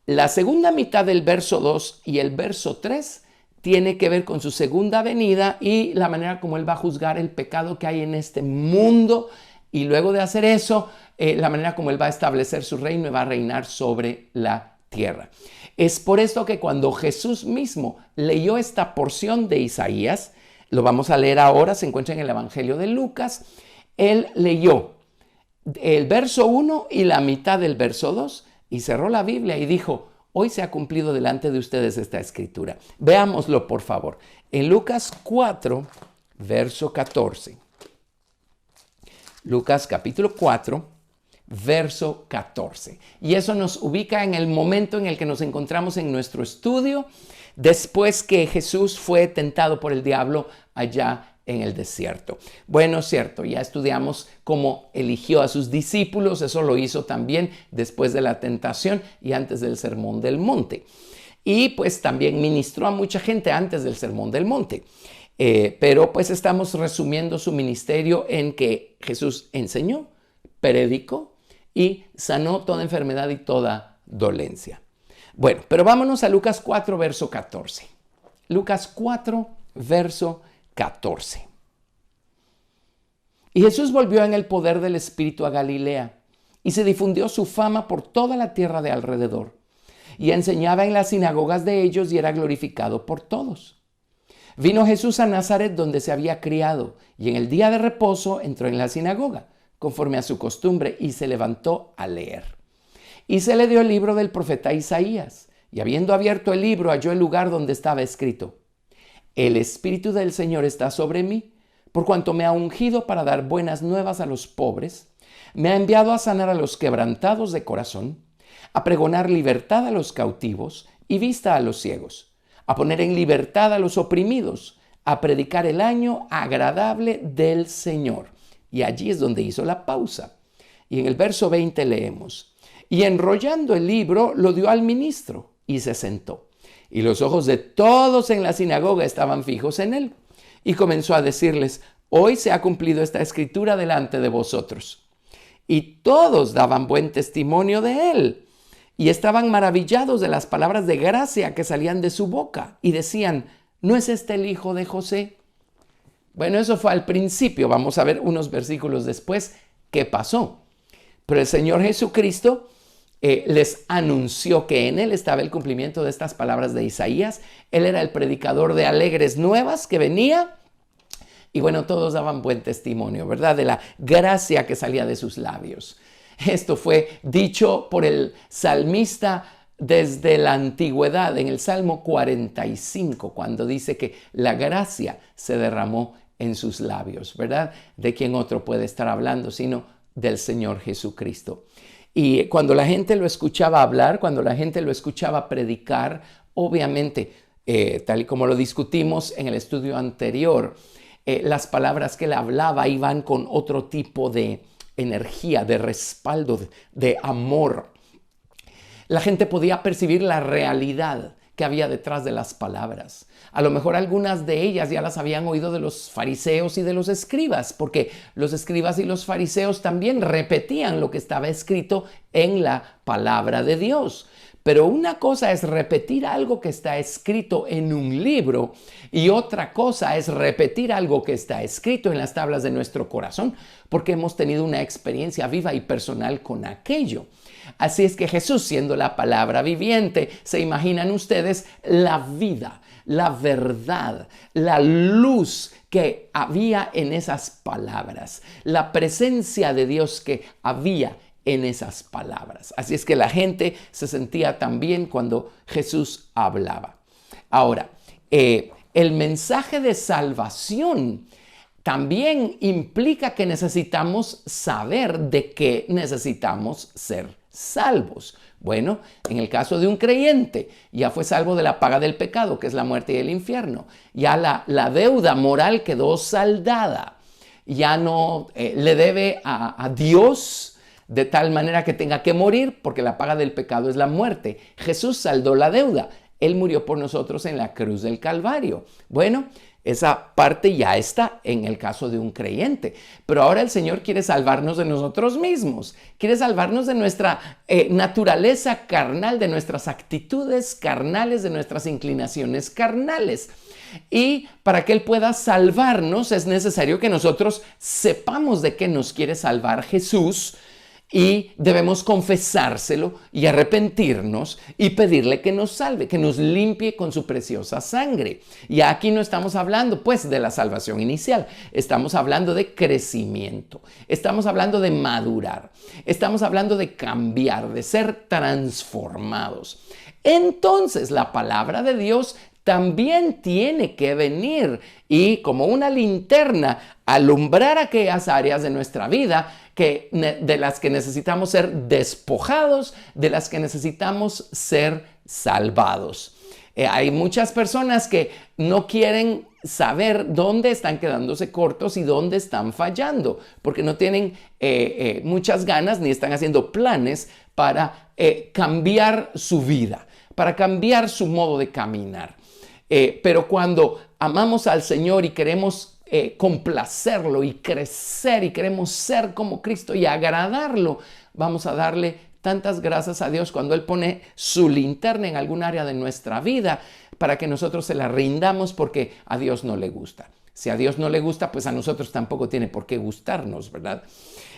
la segunda mitad del verso 2 y el verso 3 tiene que ver con su segunda venida y la manera como Él va a juzgar el pecado que hay en este mundo. Y luego de hacer eso, la manera como Él va a establecer su reino y va a reinar sobre la tierra. Es por esto que cuando Jesús mismo leyó esta porción de Isaías, lo vamos a leer ahora, se encuentra en el Evangelio de Lucas, Él leyó el verso 1 y la mitad del verso 2 y cerró la Biblia y dijo: hoy se ha cumplido delante de ustedes esta escritura. Veámoslo, por favor. En Lucas 4, verso 14. Lucas capítulo 4, verso 14. Y eso nos ubica en el momento en el que nos encontramos en nuestro estudio, después que Jesús fue tentado por el diablo allá en el desierto. Bueno, cierto, ya estudiamos cómo eligió a sus discípulos, eso lo hizo también después de la tentación y antes del Sermón del Monte. Y pues también ministró a mucha gente antes del Sermón del Monte. Pero pues estamos resumiendo su ministerio en que Jesús enseñó, predicó y sanó toda enfermedad y toda dolencia. Bueno, pero vámonos a Lucas 4, verso 14. Lucas 4, verso 14. Y Jesús volvió en el poder del Espíritu a Galilea, y se difundió su fama por toda la tierra de alrededor. Y enseñaba en las sinagogas de ellos y era glorificado por todos. Vino Jesús a Nazaret, donde se había criado, y en el día de reposo entró en la sinagoga. conforme a su costumbre, y se levantó a leer. Y se le dio el libro del profeta Isaías, y habiendo abierto el libro, halló el lugar donde estaba escrito: El Espíritu del Señor está sobre mí, por cuanto me ha ungido para dar buenas nuevas a los pobres, me ha enviado a sanar a los quebrantados de corazón, a pregonar libertad a los cautivos y vista a los ciegos, a poner en libertad a los oprimidos, a predicar el año agradable del Señor. Y allí es donde hizo la pausa. Y en el verso 20 leemos: Y enrollando el libro lo dio al ministro y se sentó. Y los ojos de todos en la sinagoga estaban fijos en él. Y comenzó a decirles: Hoy se ha cumplido esta escritura delante de vosotros. Y todos daban buen testimonio de él. Y estaban maravillados de las palabras de gracia que salían de su boca. Y decían: ¿No es este el hijo de José? Bueno, eso fue al principio. Vamos a ver unos versículos después qué pasó. Pero el Señor Jesucristo les anunció que en él estaba el cumplimiento de estas palabras de Isaías. Él era el predicador de alegres nuevas que venía. Y bueno, todos daban buen testimonio, ¿verdad? De la gracia que salía de sus labios. Esto fue dicho por el salmista desde la antigüedad, en el Salmo 45, cuando dice que la gracia se derramó en sus labios, ¿verdad? ¿De quién otro puede estar hablando sino del Señor Jesucristo? Y cuando la gente lo escuchaba hablar, cuando la gente lo escuchaba predicar, obviamente, tal y como lo discutimos en el estudio anterior, las palabras que él hablaba iban con otro tipo de energía, de respaldo, de amor. La gente podía percibir la realidad que había detrás de las palabras. A lo mejor algunas de ellas ya las habían oído de los fariseos y de los escribas, porque los escribas y los fariseos también repetían lo que estaba escrito en la palabra de Dios. Pero una cosa es repetir algo que está escrito en un libro y otra cosa es repetir algo que está escrito en las tablas de nuestro corazón, porque hemos tenido una experiencia viva y personal con aquello. Así es que Jesús, siendo la palabra viviente, se imaginan ustedes la vida, la verdad, la luz que había en esas palabras, la presencia de Dios que había en esas palabras. Así es que la gente se sentía tan bien cuando Jesús hablaba. Ahora, el mensaje de salvación también implica que necesitamos saber de qué necesitamos ser salvos. Bueno, en el caso de un creyente, ya fue salvo de la paga del pecado, que es la muerte y el infierno. Ya la deuda moral quedó saldada. Ya no le debe a Dios de tal manera que tenga que morir, porque la paga del pecado es la muerte. Jesús saldó la deuda. Él murió por nosotros en la cruz del Calvario. Bueno, esa parte ya está en el caso de un creyente. Pero ahora el Señor quiere salvarnos de nosotros mismos. Quiere salvarnos de nuestra naturaleza carnal, de nuestras actitudes carnales, de nuestras inclinaciones carnales. Y para que Él pueda salvarnos es necesario que nosotros sepamos de qué nos quiere salvar Jesús. Y debemos confesárselo y arrepentirnos y pedirle que nos salve, que nos limpie con su preciosa sangre. Y aquí no estamos hablando pues de la salvación inicial, estamos hablando de crecimiento, estamos hablando de madurar, estamos hablando de cambiar, de ser transformados. Entonces la palabra de Dios también tiene que venir y como una linterna alumbrar aquellas áreas de nuestra vida de las que necesitamos ser despojados, de las que necesitamos ser salvados. Hay muchas personas que no quieren saber dónde están quedándose cortos y dónde están fallando, porque no tienen muchas ganas ni están haciendo planes para cambiar su vida, para cambiar su modo de caminar. Pero cuando amamos al Señor y queremos complacerlo y crecer y queremos ser como Cristo y agradarlo, vamos a darle tantas gracias a Dios cuando Él pone su linterna en algún área de nuestra vida para que nosotros se la rindamos porque a Dios no le gusta. Si a Dios no le gusta, pues a nosotros tampoco tiene por qué gustarnos, ¿verdad?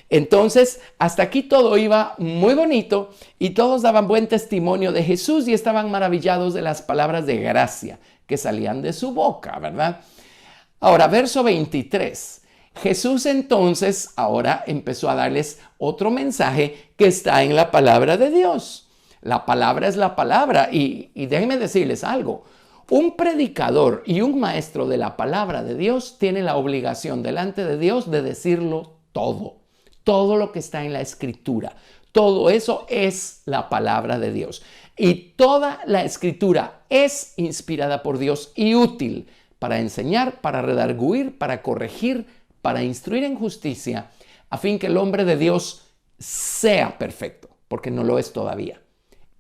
Entonces, hasta aquí todo iba muy bonito y todos daban buen testimonio de Jesús y estaban maravillados de las palabras de gracia que salían de su boca, ¿verdad? Ahora, verso 23. Jesús entonces ahora empezó a darles otro mensaje que está en la palabra de Dios. La palabra es la palabra y déjenme decirles algo. Un predicador y un maestro de la palabra de Dios tiene la obligación delante de Dios de decirlo todo. Todo lo que está en la Escritura. Todo eso es la palabra de Dios. Y toda la Escritura es inspirada por Dios y útil para enseñar, para redarguir, para corregir, para instruir en justicia, a fin que el hombre de Dios sea perfecto, porque no lo es todavía,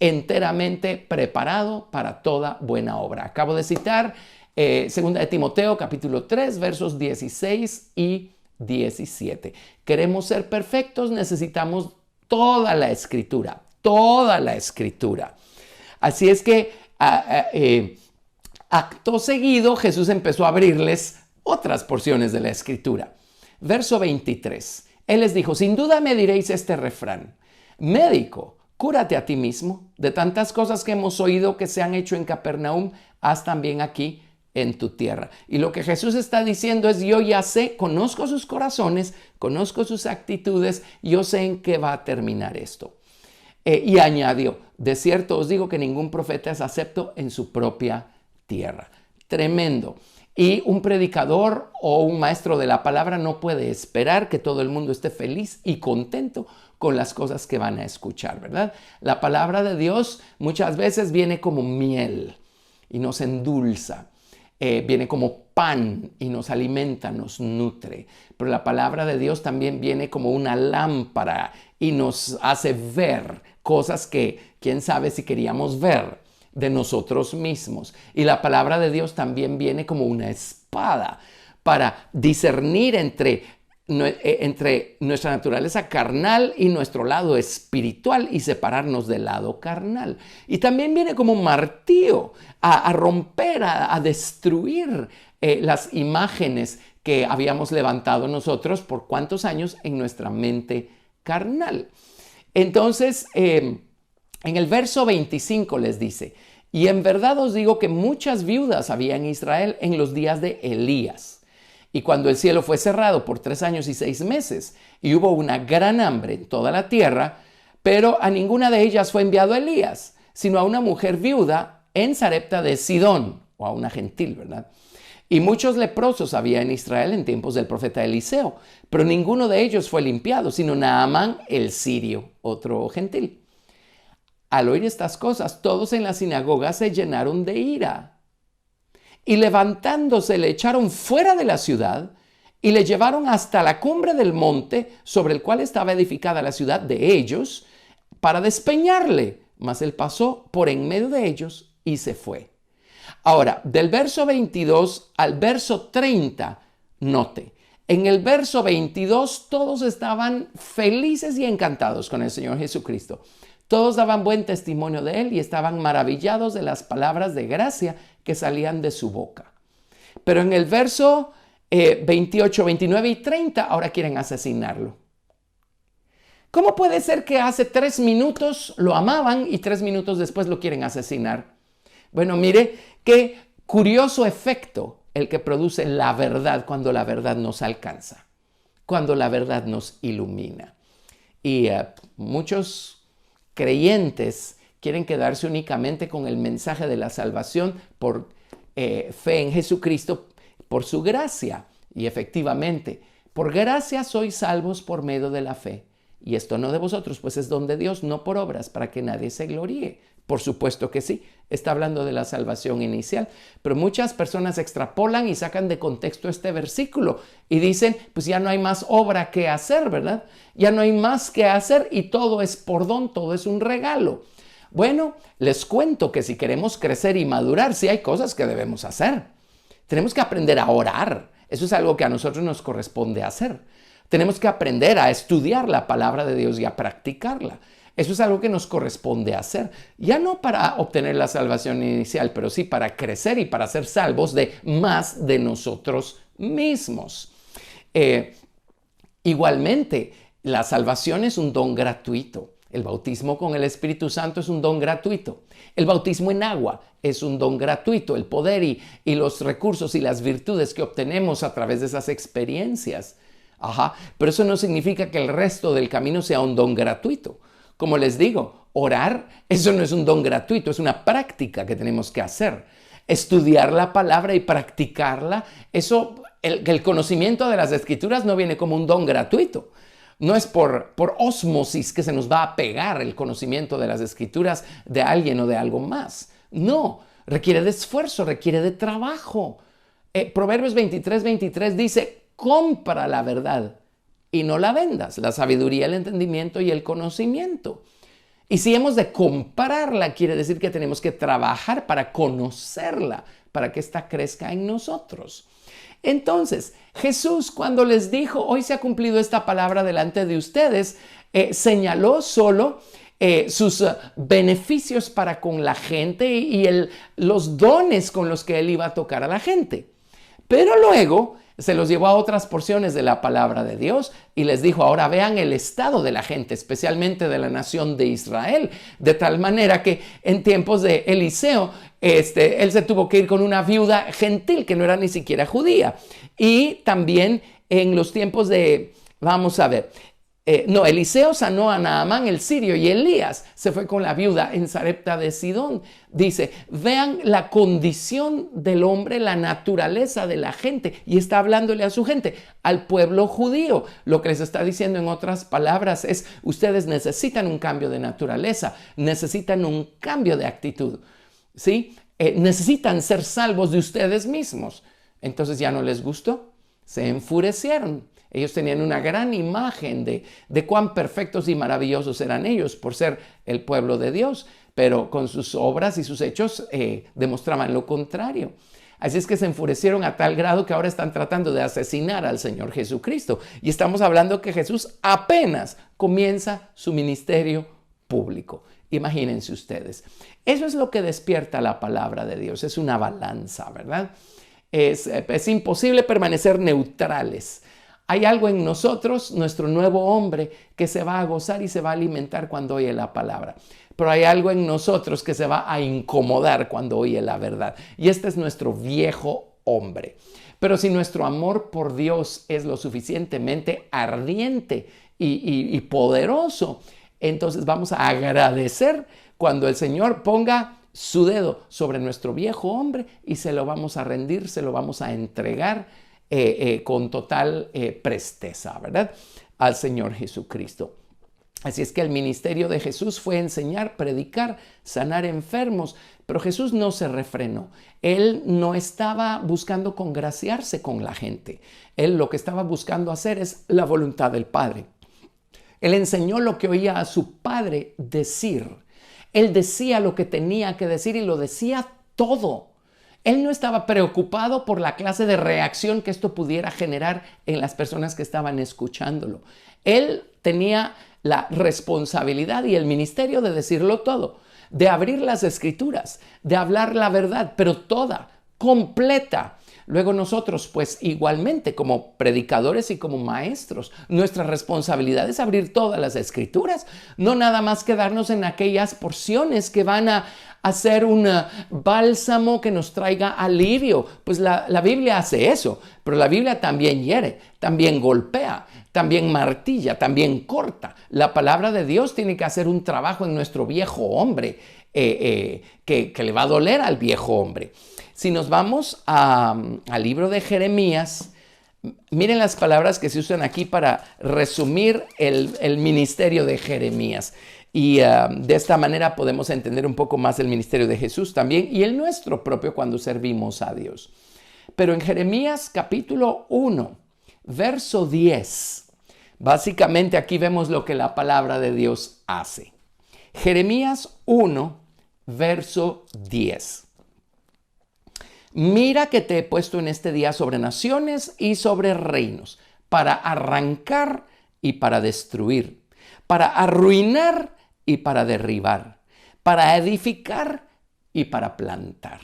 enteramente preparado para toda buena obra. Acabo de citar 2 de Timoteo, capítulo 3, versos 16 y 17. Queremos ser perfectos, necesitamos toda la Escritura, toda la Escritura. Así es que acto seguido Jesús empezó a abrirles otras porciones de la Escritura. Verso 23. Él les dijo, sin duda me diréis este refrán, médico, cúrate a ti mismo. De tantas cosas que hemos oído que se han hecho en Capernaum, haz también aquí en tu tierra. Y lo que Jesús está diciendo es, yo ya sé, conozco sus corazones, conozco sus actitudes, yo sé en qué va a terminar esto. Y añadió, de cierto os digo que ningún profeta es acepto en su propia tierra. Tremendo. Y un predicador o un maestro de la palabra no puede esperar que todo el mundo esté feliz y contento con las cosas que van a escuchar, ¿verdad? La palabra de Dios muchas veces viene como miel y nos endulza. Viene como pan y nos alimenta, nos nutre. Pero la palabra de Dios también viene como una lámpara y nos hace ver cosas que quién sabe si queríamos ver de nosotros mismos. Y la palabra de Dios también viene como una espada para discernir entre nuestra naturaleza carnal y nuestro lado espiritual y separarnos del lado carnal. Y también viene como un martillo a romper, a destruir las imágenes que habíamos levantado nosotros por cuántos años en nuestra mente carnal. Entonces, en el verso 25 les dice, y en verdad os digo que muchas viudas había en Israel en los días de Elías. Y cuando el cielo fue cerrado por 3 años y 6 meses, y hubo una gran hambre en toda la tierra, pero a ninguna de ellas fue enviado Elías, sino a una mujer viuda en Sarepta de Sidón, o a una gentil, ¿verdad? Y muchos leprosos había en Israel en tiempos del profeta Eliseo, pero ninguno de ellos fue limpiado, sino Naamán el sirio, otro gentil. Al oír estas cosas, todos en la sinagoga se llenaron de ira. Y levantándose le echaron fuera de la ciudad y le llevaron hasta la cumbre del monte sobre el cual estaba edificada la ciudad de ellos para despeñarle. Mas él pasó por en medio de ellos y se fue. Ahora, del verso 22 al verso 30, note. En el verso 22 todos estaban felices y encantados con el Señor Jesucristo. Todos daban buen testimonio de él y estaban maravillados de las palabras de gracia que salían de su boca. Pero en el verso 28, 29 y 30 ahora quieren asesinarlo. ¿Cómo puede ser que hace 3 minutos lo amaban y 3 minutos después lo quieren asesinar? Bueno, mire qué curioso efecto el que produce la verdad cuando la verdad nos alcanza, cuando la verdad nos ilumina. Y muchos creyentes quieren quedarse únicamente con el mensaje de la salvación por fe en Jesucristo, por su gracia. Y efectivamente, por gracia sois salvos por medio de la fe. Y esto no de vosotros, pues es don de Dios, no por obras, para que nadie se gloríe. Por supuesto que sí, está hablando de la salvación inicial, pero muchas personas extrapolan y sacan de contexto este versículo y dicen, pues ya no hay más obra que hacer, ¿verdad? Ya no hay más que hacer y todo es por don, todo es un regalo. Bueno, les cuento que si queremos crecer y madurar, sí hay cosas que debemos hacer. Tenemos que aprender a orar. Eso es algo que a nosotros nos corresponde hacer. Tenemos que aprender a estudiar la palabra de Dios y a practicarla. Eso es algo que nos corresponde hacer. Ya no para obtener la salvación inicial, pero sí para crecer y para ser salvos de más de nosotros mismos. Igualmente, la salvación es un don gratuito. El bautismo con el Espíritu Santo es un don gratuito. El bautismo en agua es un don gratuito. El poder y los recursos y las virtudes que obtenemos a través de esas experiencias Ajá, pero eso no significa que el resto del camino sea un don gratuito. Como les digo, orar, eso no es un don gratuito, es una práctica que tenemos que hacer. Estudiar la palabra y practicarla, eso, el conocimiento de las Escrituras no viene como un don gratuito. No es por ósmosis que se nos va a pegar el conocimiento de las Escrituras de alguien o de algo más. No, requiere de esfuerzo, requiere de trabajo. Proverbios 23:23 dice, compra la verdad y no la vendas, la sabiduría, el entendimiento y el conocimiento. Y si hemos de comprarla, quiere decir que tenemos que trabajar para conocerla, para que ésta crezca en nosotros. Entonces, Jesús, cuando les dijo, hoy se ha cumplido esta palabra delante de ustedes, señaló solo sus beneficios para con la gente y los dones con los que él iba a tocar a la gente. Pero luego se los llevó a otras porciones de la palabra de Dios y les dijo, ahora vean el estado de la gente, especialmente de la nación de Israel, de tal manera que en tiempos de Eliseo, él se tuvo que ir con una viuda gentil que no era ni siquiera judía. Y también en los tiempos de, vamos a ver, Eliseo sanó a Naamán el sirio y Elías se fue con la viuda en Sarepta de Sidón. Dice, vean la condición del hombre, la naturaleza de la gente, y está hablándole a su gente, al pueblo judío. Lo que les está diciendo en otras palabras es, ustedes necesitan un cambio de naturaleza, necesitan un cambio de actitud, ¿sí? Necesitan ser salvos de ustedes mismos. Entonces ya no les gustó, se enfurecieron. Ellos tenían una gran imagen de cuán perfectos y maravillosos eran ellos por ser el pueblo de Dios, pero con sus obras y sus hechos demostraban lo contrario. Así es que se enfurecieron a tal grado que ahora están tratando de asesinar al Señor Jesucristo. Y estamos hablando que Jesús apenas comienza su ministerio público. Imagínense ustedes. Eso es lo que despierta la palabra de Dios. Es una balanza, ¿verdad? Es imposible permanecer neutrales. Hay algo en nosotros, nuestro nuevo hombre, que se va a gozar y se va a alimentar cuando oye la palabra. Pero hay algo en nosotros que se va a incomodar cuando oye la verdad. Y este es nuestro viejo hombre. Pero si nuestro amor por Dios es lo suficientemente ardiente y poderoso, entonces vamos a agradecer cuando el Señor ponga su dedo sobre nuestro viejo hombre y se lo vamos a rendir, se lo vamos a entregar con total presteza, ¿verdad? Al Señor Jesucristo. Así es que el ministerio de Jesús fue enseñar, predicar, sanar enfermos, pero Jesús no se refrenó. Él no estaba buscando congraciarse con la gente. Él lo que estaba buscando hacer es la voluntad del Padre. Él enseñó lo que oía a su Padre decir. Él decía lo que tenía que decir y lo decía todo. Él no estaba preocupado por la clase de reacción que esto pudiera generar en las personas que estaban escuchándolo. Él tenía la responsabilidad y el ministerio de decirlo todo, de abrir las Escrituras, de hablar la verdad, pero toda, completa. Luego nosotros, pues igualmente como predicadores y como maestros, nuestra responsabilidad es abrir todas las Escrituras, no nada más quedarnos en aquellas porciones que van a hacer un bálsamo que nos traiga alivio. Pues la Biblia hace eso, pero la Biblia también hiere, también golpea, también martilla, también corta. La palabra de Dios tiene que hacer un trabajo en nuestro viejo hombre que le va a doler al viejo hombre. Si nos vamos al libro de Jeremías, miren las palabras que se usan aquí para resumir el ministerio de Jeremías. Y de esta manera podemos entender un poco más el ministerio de Jesús también y el nuestro propio cuando servimos a Dios. Pero en Jeremías capítulo 1, verso 10, básicamente aquí vemos lo que la palabra de Dios hace. Jeremías 1, verso 10. Mira que te he puesto en este día sobre naciones y sobre reinos, para arrancar y para destruir, para arruinar y para derribar, para edificar y para plantar.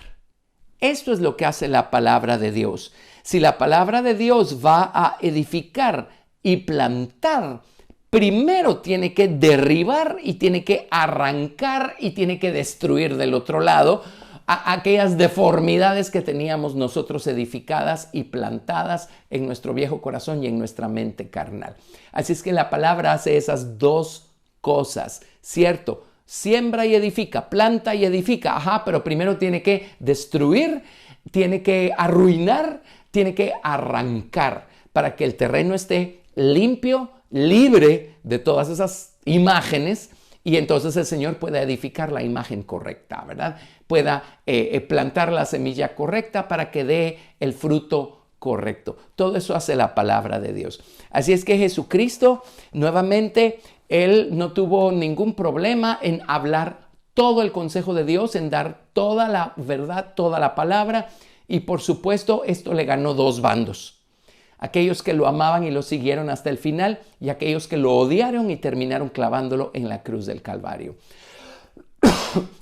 Esto es lo que hace la palabra de Dios. Si la palabra de Dios va a edificar y plantar, primero tiene que derribar y tiene que arrancar y tiene que destruir del otro lado, aquellas deformidades que teníamos nosotros edificadas y plantadas en nuestro viejo corazón y en nuestra mente carnal. Así es que la palabra hace esas dos cosas, ¿cierto? Siembra y edifica, planta y edifica, pero primero tiene que destruir, tiene que arruinar, tiene que arrancar para que el terreno esté limpio, libre de todas esas imágenes, y entonces el Señor pueda edificar la imagen correcta, ¿verdad? Pueda plantar la semilla correcta para que dé el fruto correcto. Todo eso hace la palabra de Dios. Así es que Jesucristo, nuevamente, Él no tuvo ningún problema en hablar todo el consejo de Dios, en dar toda la verdad, toda la palabra. Y por supuesto, esto le ganó dos bandos. Aquellos que lo amaban y lo siguieron hasta el final, y aquellos que lo odiaron y terminaron clavándolo en la cruz del Calvario.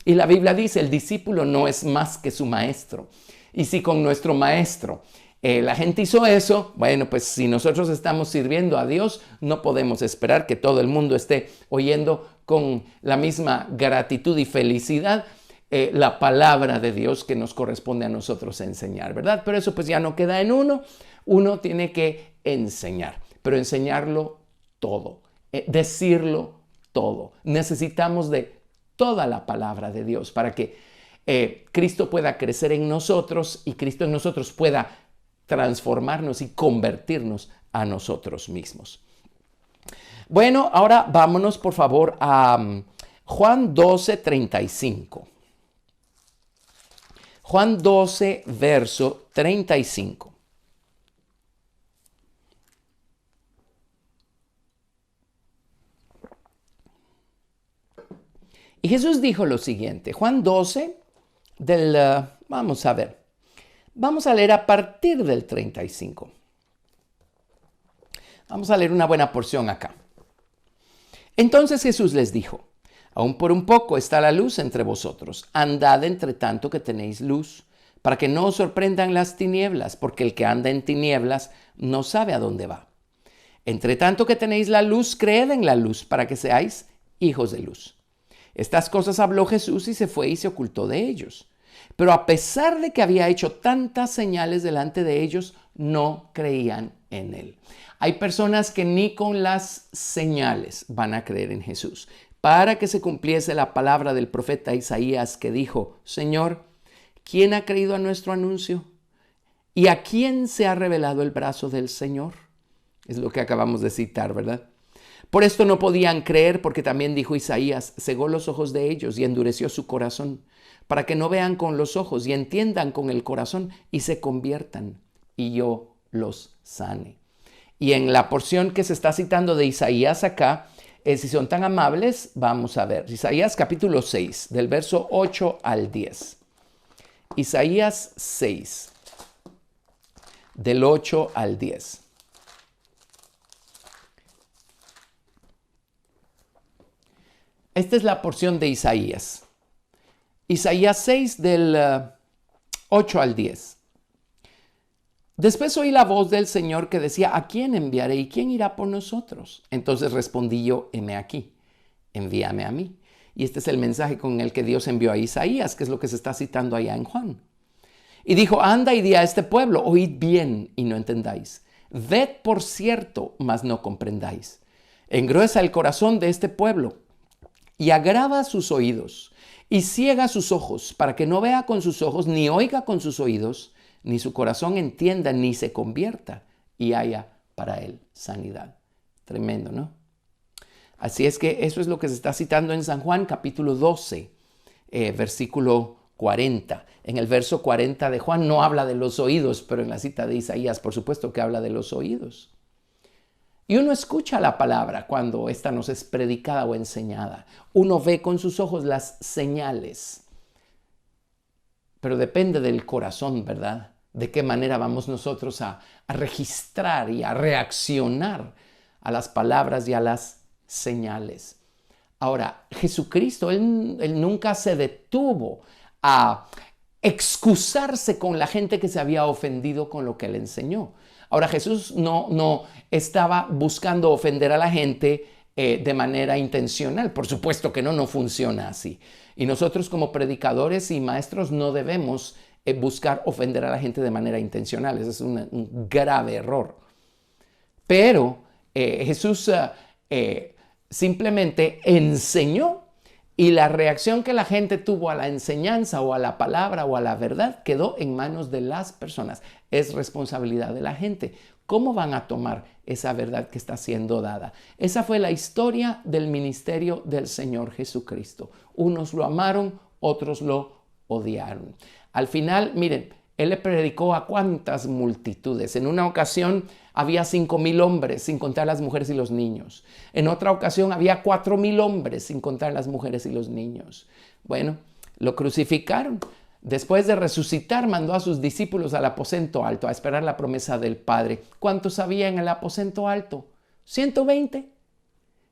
Y la Biblia dice, el discípulo no es más que su maestro. Y si con nuestro maestro la gente hizo eso, bueno, pues si nosotros estamos sirviendo a Dios, no podemos esperar que todo el mundo esté oyendo con la misma gratitud y felicidad la palabra de Dios que nos corresponde a nosotros enseñar, ¿verdad? Pero eso pues ya no queda en uno. Uno tiene que enseñar, pero enseñarlo todo, decirlo todo. Necesitamos de toda la palabra de Dios para que Cristo pueda crecer en nosotros y Cristo en nosotros pueda transformarnos y convertirnos a nosotros mismos. Bueno, ahora vámonos por favor a Juan 12:35. Juan 12, verso 35. Y Jesús dijo lo siguiente, Juan 12, vamos a leer a partir del 35. Vamos a leer una buena porción acá. Entonces Jesús les dijo, aún por un poco está la luz entre vosotros, andad entre tanto que tenéis luz, para que no os sorprendan las tinieblas, porque el que anda en tinieblas no sabe a dónde va. Entre tanto que tenéis la luz, creed en la luz, para que seáis hijos de luz. Estas cosas habló Jesús y se fue y se ocultó de ellos. Pero a pesar de que había hecho tantas señales delante de ellos, no creían en él. Hay personas que ni con las señales van a creer en Jesús. Para que se cumpliese la palabra del profeta Isaías que dijo, Señor, ¿quién ha creído a nuestro anuncio? ¿Y a quién se ha revelado el brazo del Señor? Es lo que acabamos de citar, ¿verdad? Por esto no podían creer, porque también dijo Isaías, cegó los ojos de ellos y endureció su corazón, para que no vean con los ojos y entiendan con el corazón y se conviertan, y yo los sane. Y en la porción que se está citando de Isaías acá, si son tan amables, vamos a ver. Isaías capítulo 6, del verso 8 al 10. Isaías 6, del 8 al 10. Esta es la porción de Isaías. Isaías 6 del 8 al 10. Después oí la voz del Señor que decía, ¿a quién enviaré y quién irá por nosotros? Entonces respondí yo, heme aquí, envíame a mí. Y este es el mensaje con el que Dios envió a Isaías, que es lo que se está citando allá en Juan. Y dijo, anda y di a este pueblo, oíd bien y no entendáis. Ved por cierto, mas no comprendáis. Engruesa el corazón de este pueblo y agrava sus oídos y ciega sus ojos para que no vea con sus ojos, ni oiga con sus oídos, ni su corazón entienda, ni se convierta y haya para él sanidad. Tremendo, ¿no? Así es que eso es lo que se está citando en San Juan capítulo 12, versículo 40. En el verso 40 de Juan no habla de los oídos, pero en la cita de Isaías por supuesto que habla de los oídos. Y uno escucha la palabra cuando ésta nos es predicada o enseñada. Uno ve con sus ojos las señales. Pero depende del corazón, ¿verdad? De qué manera vamos nosotros a registrar y a reaccionar a las palabras y a las señales. Ahora, Jesucristo, él nunca se detuvo a excusarse con la gente que se había ofendido con lo que él enseñó. Ahora, Jesús no estaba buscando ofender a la gente de manera intencional. Por supuesto que no funciona así. Y nosotros como predicadores y maestros no debemos buscar ofender a la gente de manera intencional. Ese es un grave error. Pero Jesús simplemente enseñó, y la reacción que la gente tuvo a la enseñanza o a la palabra o a la verdad quedó en manos de las personas. Es responsabilidad de la gente. ¿Cómo van a tomar esa verdad que está siendo dada? Esa fue la historia del ministerio del Señor Jesucristo. Unos lo amaron, otros lo odiaron. Al final, miren, Él le predicó a cuántas multitudes. En una ocasión había 5,000 hombres, sin contar las mujeres y los niños. En otra ocasión había 4,000 hombres, sin contar las mujeres y los niños. Bueno, lo crucificaron. Después de resucitar, mandó a sus discípulos al aposento alto a esperar la promesa del Padre. ¿Cuántos había en el aposento alto? 120.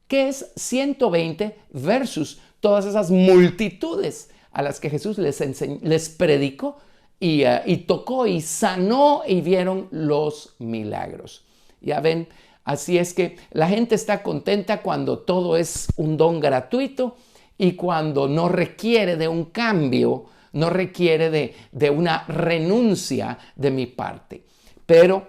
¿Qué es 120 versus todas esas multitudes a las que Jesús les predicó y tocó y sanó y vieron los milagros? Ya ven, así es que la gente está contenta cuando todo es un don gratuito y cuando no requiere de un cambio, no requiere de una renuncia de mi parte. Pero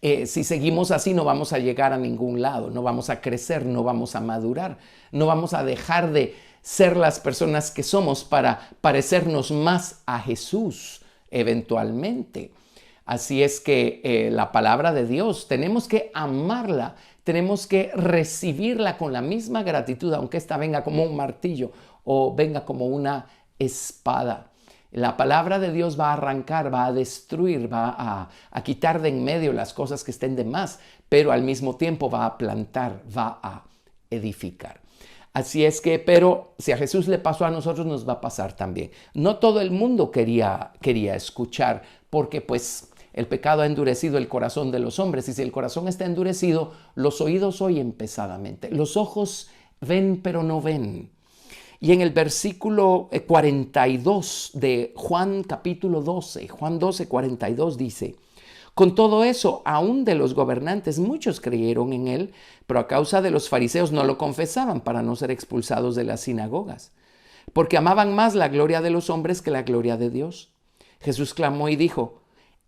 si seguimos así no vamos a llegar a ningún lado, no vamos a crecer, no vamos a madurar, no vamos a dejar de ser las personas que somos para parecernos más a Jesús eventualmente. Así es que la palabra de Dios tenemos que amarla, tenemos que recibirla con la misma gratitud, aunque esta venga como un martillo o venga como una espada. La palabra de Dios va a arrancar, va a destruir, va a quitar de en medio las cosas que estén de más, pero al mismo tiempo va a plantar, va a edificar. Así es que, pero si a Jesús le pasó, a nosotros nos va a pasar también. No todo el mundo quería escuchar, porque pues el pecado ha endurecido el corazón de los hombres, y si el corazón está endurecido, los oídos oyen pesadamente, los ojos ven pero no ven. Y en el versículo 42 de Juan capítulo 12, Juan 12, 42 dice: con todo eso, aún de los gobernantes muchos creyeron en él, pero a causa de los fariseos no lo confesaban para no ser expulsados de las sinagogas, porque amaban más la gloria de los hombres que la gloria de Dios. Jesús clamó y dijo: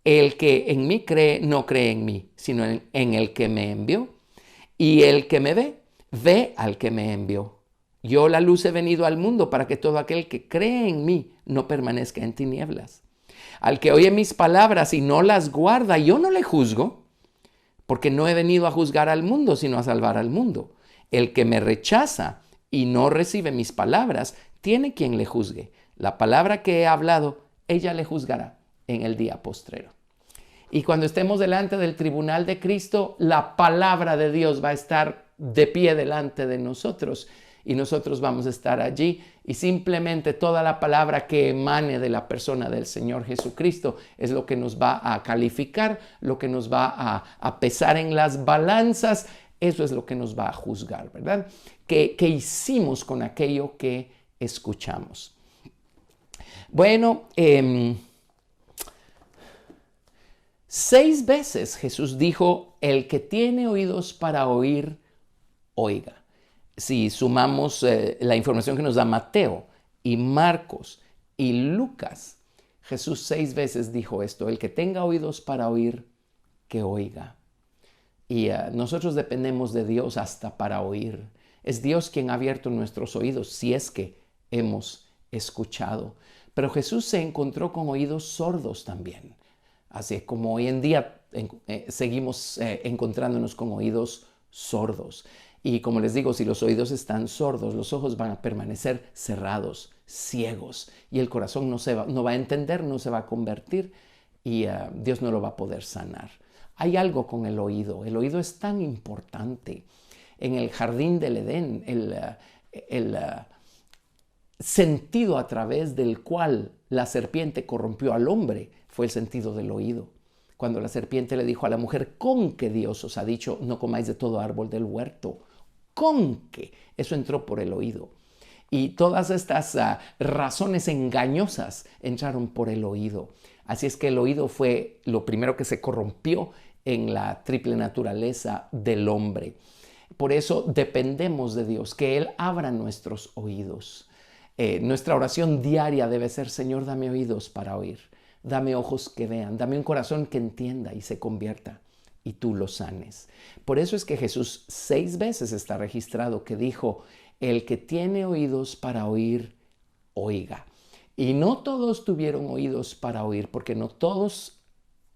el que en mí cree, no cree en mí, sino en el que me envió. Y el que me ve, ve al que me envió. Yo, la luz, he venido al mundo para que todo aquel que cree en mí no permanezca en tinieblas. Al que oye mis palabras y no las guarda, yo no le juzgo, porque no he venido a juzgar al mundo, sino a salvar al mundo. El que me rechaza y no recibe mis palabras, tiene quien le juzgue. La palabra que he hablado, ella le juzgará en el día postrero. Y cuando estemos delante del tribunal de Cristo, la palabra de Dios va a estar de pie delante de nosotros. Y nosotros vamos a estar allí, y simplemente toda la palabra que emane de la persona del Señor Jesucristo es lo que nos va a calificar, lo que nos va a pesar en las balanzas. Eso es lo que nos va a juzgar, ¿verdad? ¿Qué hicimos con aquello que escuchamos? Bueno, 6 veces Jesús dijo: el que tiene oídos para oír, oiga. Si sumamos la información que nos da Mateo y Marcos y Lucas, Jesús 6 veces dijo esto: el que tenga oídos para oír, que oiga. Y nosotros dependemos de Dios hasta para oír. Es Dios quien ha abierto nuestros oídos, si es que hemos escuchado. Pero Jesús se encontró con oídos sordos también. Así como hoy en día seguimos encontrándonos con oídos sordos. Y como les digo, si los oídos están sordos, los ojos van a permanecer cerrados, ciegos, y el corazón no va a entender, no se va a convertir, y Dios no lo va a poder sanar. Hay algo con el oído. El oído es tan importante. En el jardín del Edén, el sentido a través del cual la serpiente corrompió al hombre fue el sentido del oído. Cuando la serpiente le dijo a la mujer: con que Dios os ha dicho, no comáis de todo árbol del huerto. Con que. Eso entró por el oído. Y todas estas razones engañosas entraron por el oído. Así es que el oído fue lo primero que se corrompió en la triple naturaleza del hombre. Por eso dependemos de Dios, que Él abra nuestros oídos. Nuestra oración diaria debe ser: Señor, dame oídos para oír, dame ojos que vean, dame un corazón que entienda y se convierta, y tú lo sanes. Por eso es que Jesús 6 veces está registrado que dijo: el que tiene oídos para oír, oiga. Y no todos tuvieron oídos para oír, porque no todos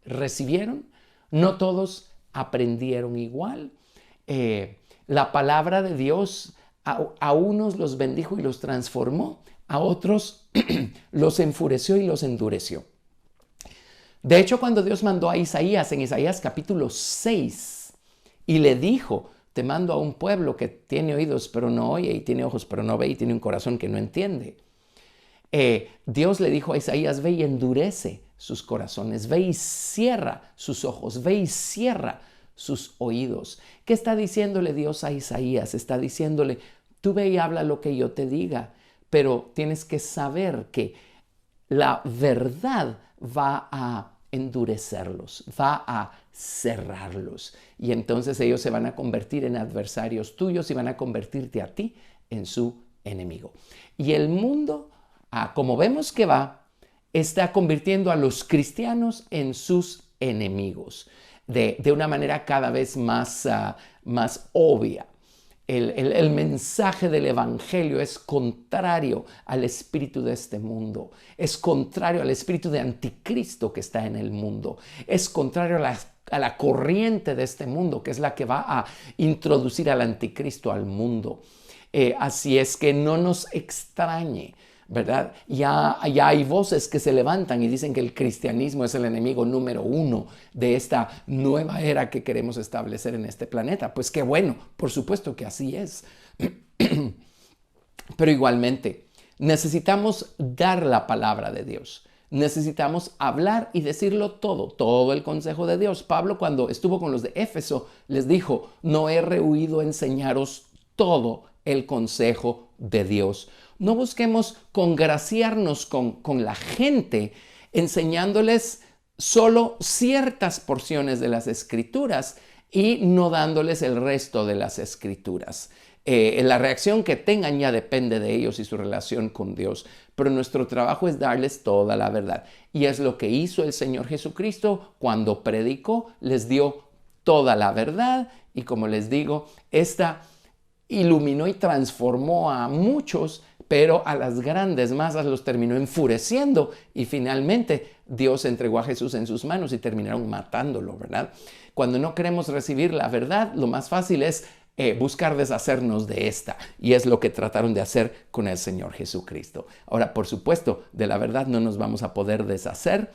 recibieron, no todos aprendieron igual. La palabra de Dios a unos los bendijo y los transformó, a otros los enfureció y los endureció. De hecho, cuando Dios mandó a Isaías en Isaías capítulo 6 y le dijo: te mando a un pueblo que tiene oídos pero no oye, y tiene ojos pero no ve, y tiene un corazón que no entiende. Dios le dijo a Isaías: ve y endurece sus corazones, ve y cierra sus ojos, ve y cierra sus oídos. ¿Qué está diciéndole Dios a Isaías? Está diciéndole: tú ve y habla lo que yo te diga, pero tienes que saber que la verdad va a endurecerlos, va a cerrarlos, y entonces ellos se van a convertir en adversarios tuyos y van a convertirte a ti en su enemigo. Y el mundo, como vemos que va, está convirtiendo a los cristianos en sus enemigos de una manera cada vez más obvia. El mensaje del evangelio es contrario al espíritu de este mundo, es contrario al espíritu de anticristo que está en el mundo, es contrario a la corriente de este mundo, que es la que va a introducir al anticristo al mundo. Así es que no nos extrañe, ¿verdad? Ya hay voces que se levantan y dicen que el cristianismo es el enemigo número 1 de esta nueva era que queremos establecer en este planeta. Pues qué bueno, por supuesto que así es. Pero igualmente, necesitamos dar la palabra de Dios. Necesitamos hablar y decirlo todo el consejo de Dios. Pablo, cuando estuvo con los de Éfeso, les dijo: no he rehuido enseñaros todo el consejo de Dios. No busquemos congraciarnos con la gente enseñándoles solo ciertas porciones de las Escrituras y no dándoles el resto de las Escrituras. La reacción que tengan ya depende de ellos y su relación con Dios, pero nuestro trabajo es darles toda la verdad. Y es lo que hizo el Señor Jesucristo cuando predicó: les dio toda la verdad, y como les digo, esta iluminó y transformó a muchos, pero a las grandes masas los terminó enfureciendo, y finalmente Dios entregó a Jesús en sus manos y terminaron matándolo, ¿verdad? Cuando no queremos recibir la verdad, lo más fácil es buscar deshacernos de esta, y es lo que trataron de hacer con el Señor Jesucristo. Ahora, por supuesto, de la verdad no nos vamos a poder deshacer.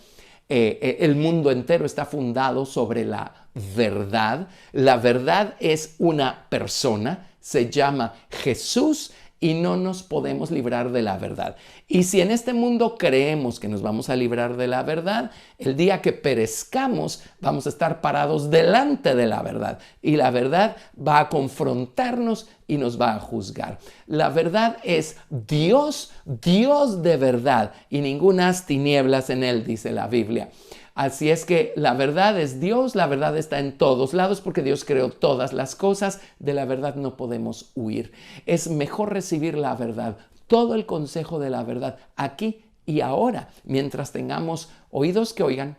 El mundo entero está fundado sobre la verdad. La verdad es una persona, se llama Jesús, y no nos podemos librar de la verdad. Y si en este mundo creemos que nos vamos a librar de la verdad, el día que perezcamos vamos a estar parados delante de la verdad, y la verdad va a confrontarnos y nos va a juzgar. La verdad es Dios, Dios de verdad, y ningunas tinieblas en él, dice la Biblia. Así es que la verdad es Dios, la verdad está en todos lados porque Dios creó todas las cosas. De la verdad no podemos huir. Es mejor recibir la verdad, todo el consejo de la verdad, aquí y ahora, mientras tengamos oídos que oigan,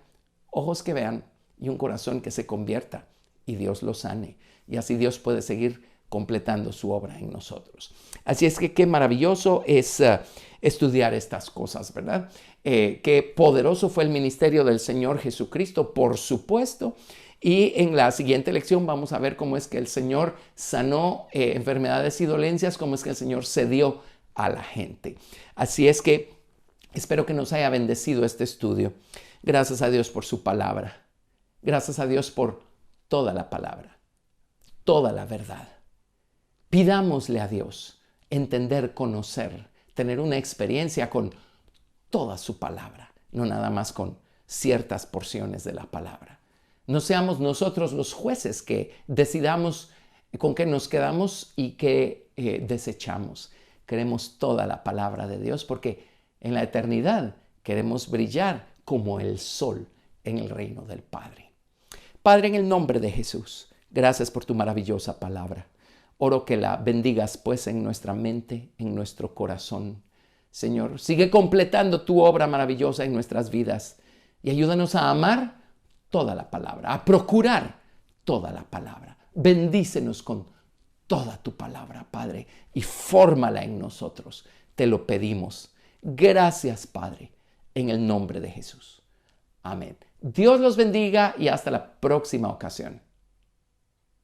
ojos que vean y un corazón que se convierta y Dios lo sane. Y así Dios puede seguir completando su obra en nosotros. Así es que qué maravilloso es estudiar estas cosas, ¿verdad? Qué poderoso fue el ministerio del Señor Jesucristo, por supuesto. Y en la siguiente lección vamos a ver cómo es que el Señor sanó enfermedades y dolencias, cómo es que el Señor se dio a la gente. Así es que espero que nos haya bendecido este estudio. Gracias a Dios por su palabra. Gracias a Dios por toda la palabra, toda la verdad. Pidámosle a Dios entender, conocer, tener una experiencia con toda su palabra, no nada más con ciertas porciones de la palabra. No seamos nosotros los jueces que decidamos con qué nos quedamos y qué desechamos. Queremos toda la palabra de Dios porque en la eternidad queremos brillar como el sol en el reino del Padre. Padre, en el nombre de Jesús, gracias por tu maravillosa palabra. Oro que la bendigas pues en nuestra mente, en nuestro corazón. Señor, sigue completando tu obra maravillosa en nuestras vidas y ayúdanos a amar toda la palabra, a procurar toda la palabra. Bendícenos con toda tu palabra, Padre, y fórmala en nosotros. Te lo pedimos. Gracias, Padre, en el nombre de Jesús. Amén. Dios los bendiga y hasta la próxima ocasión.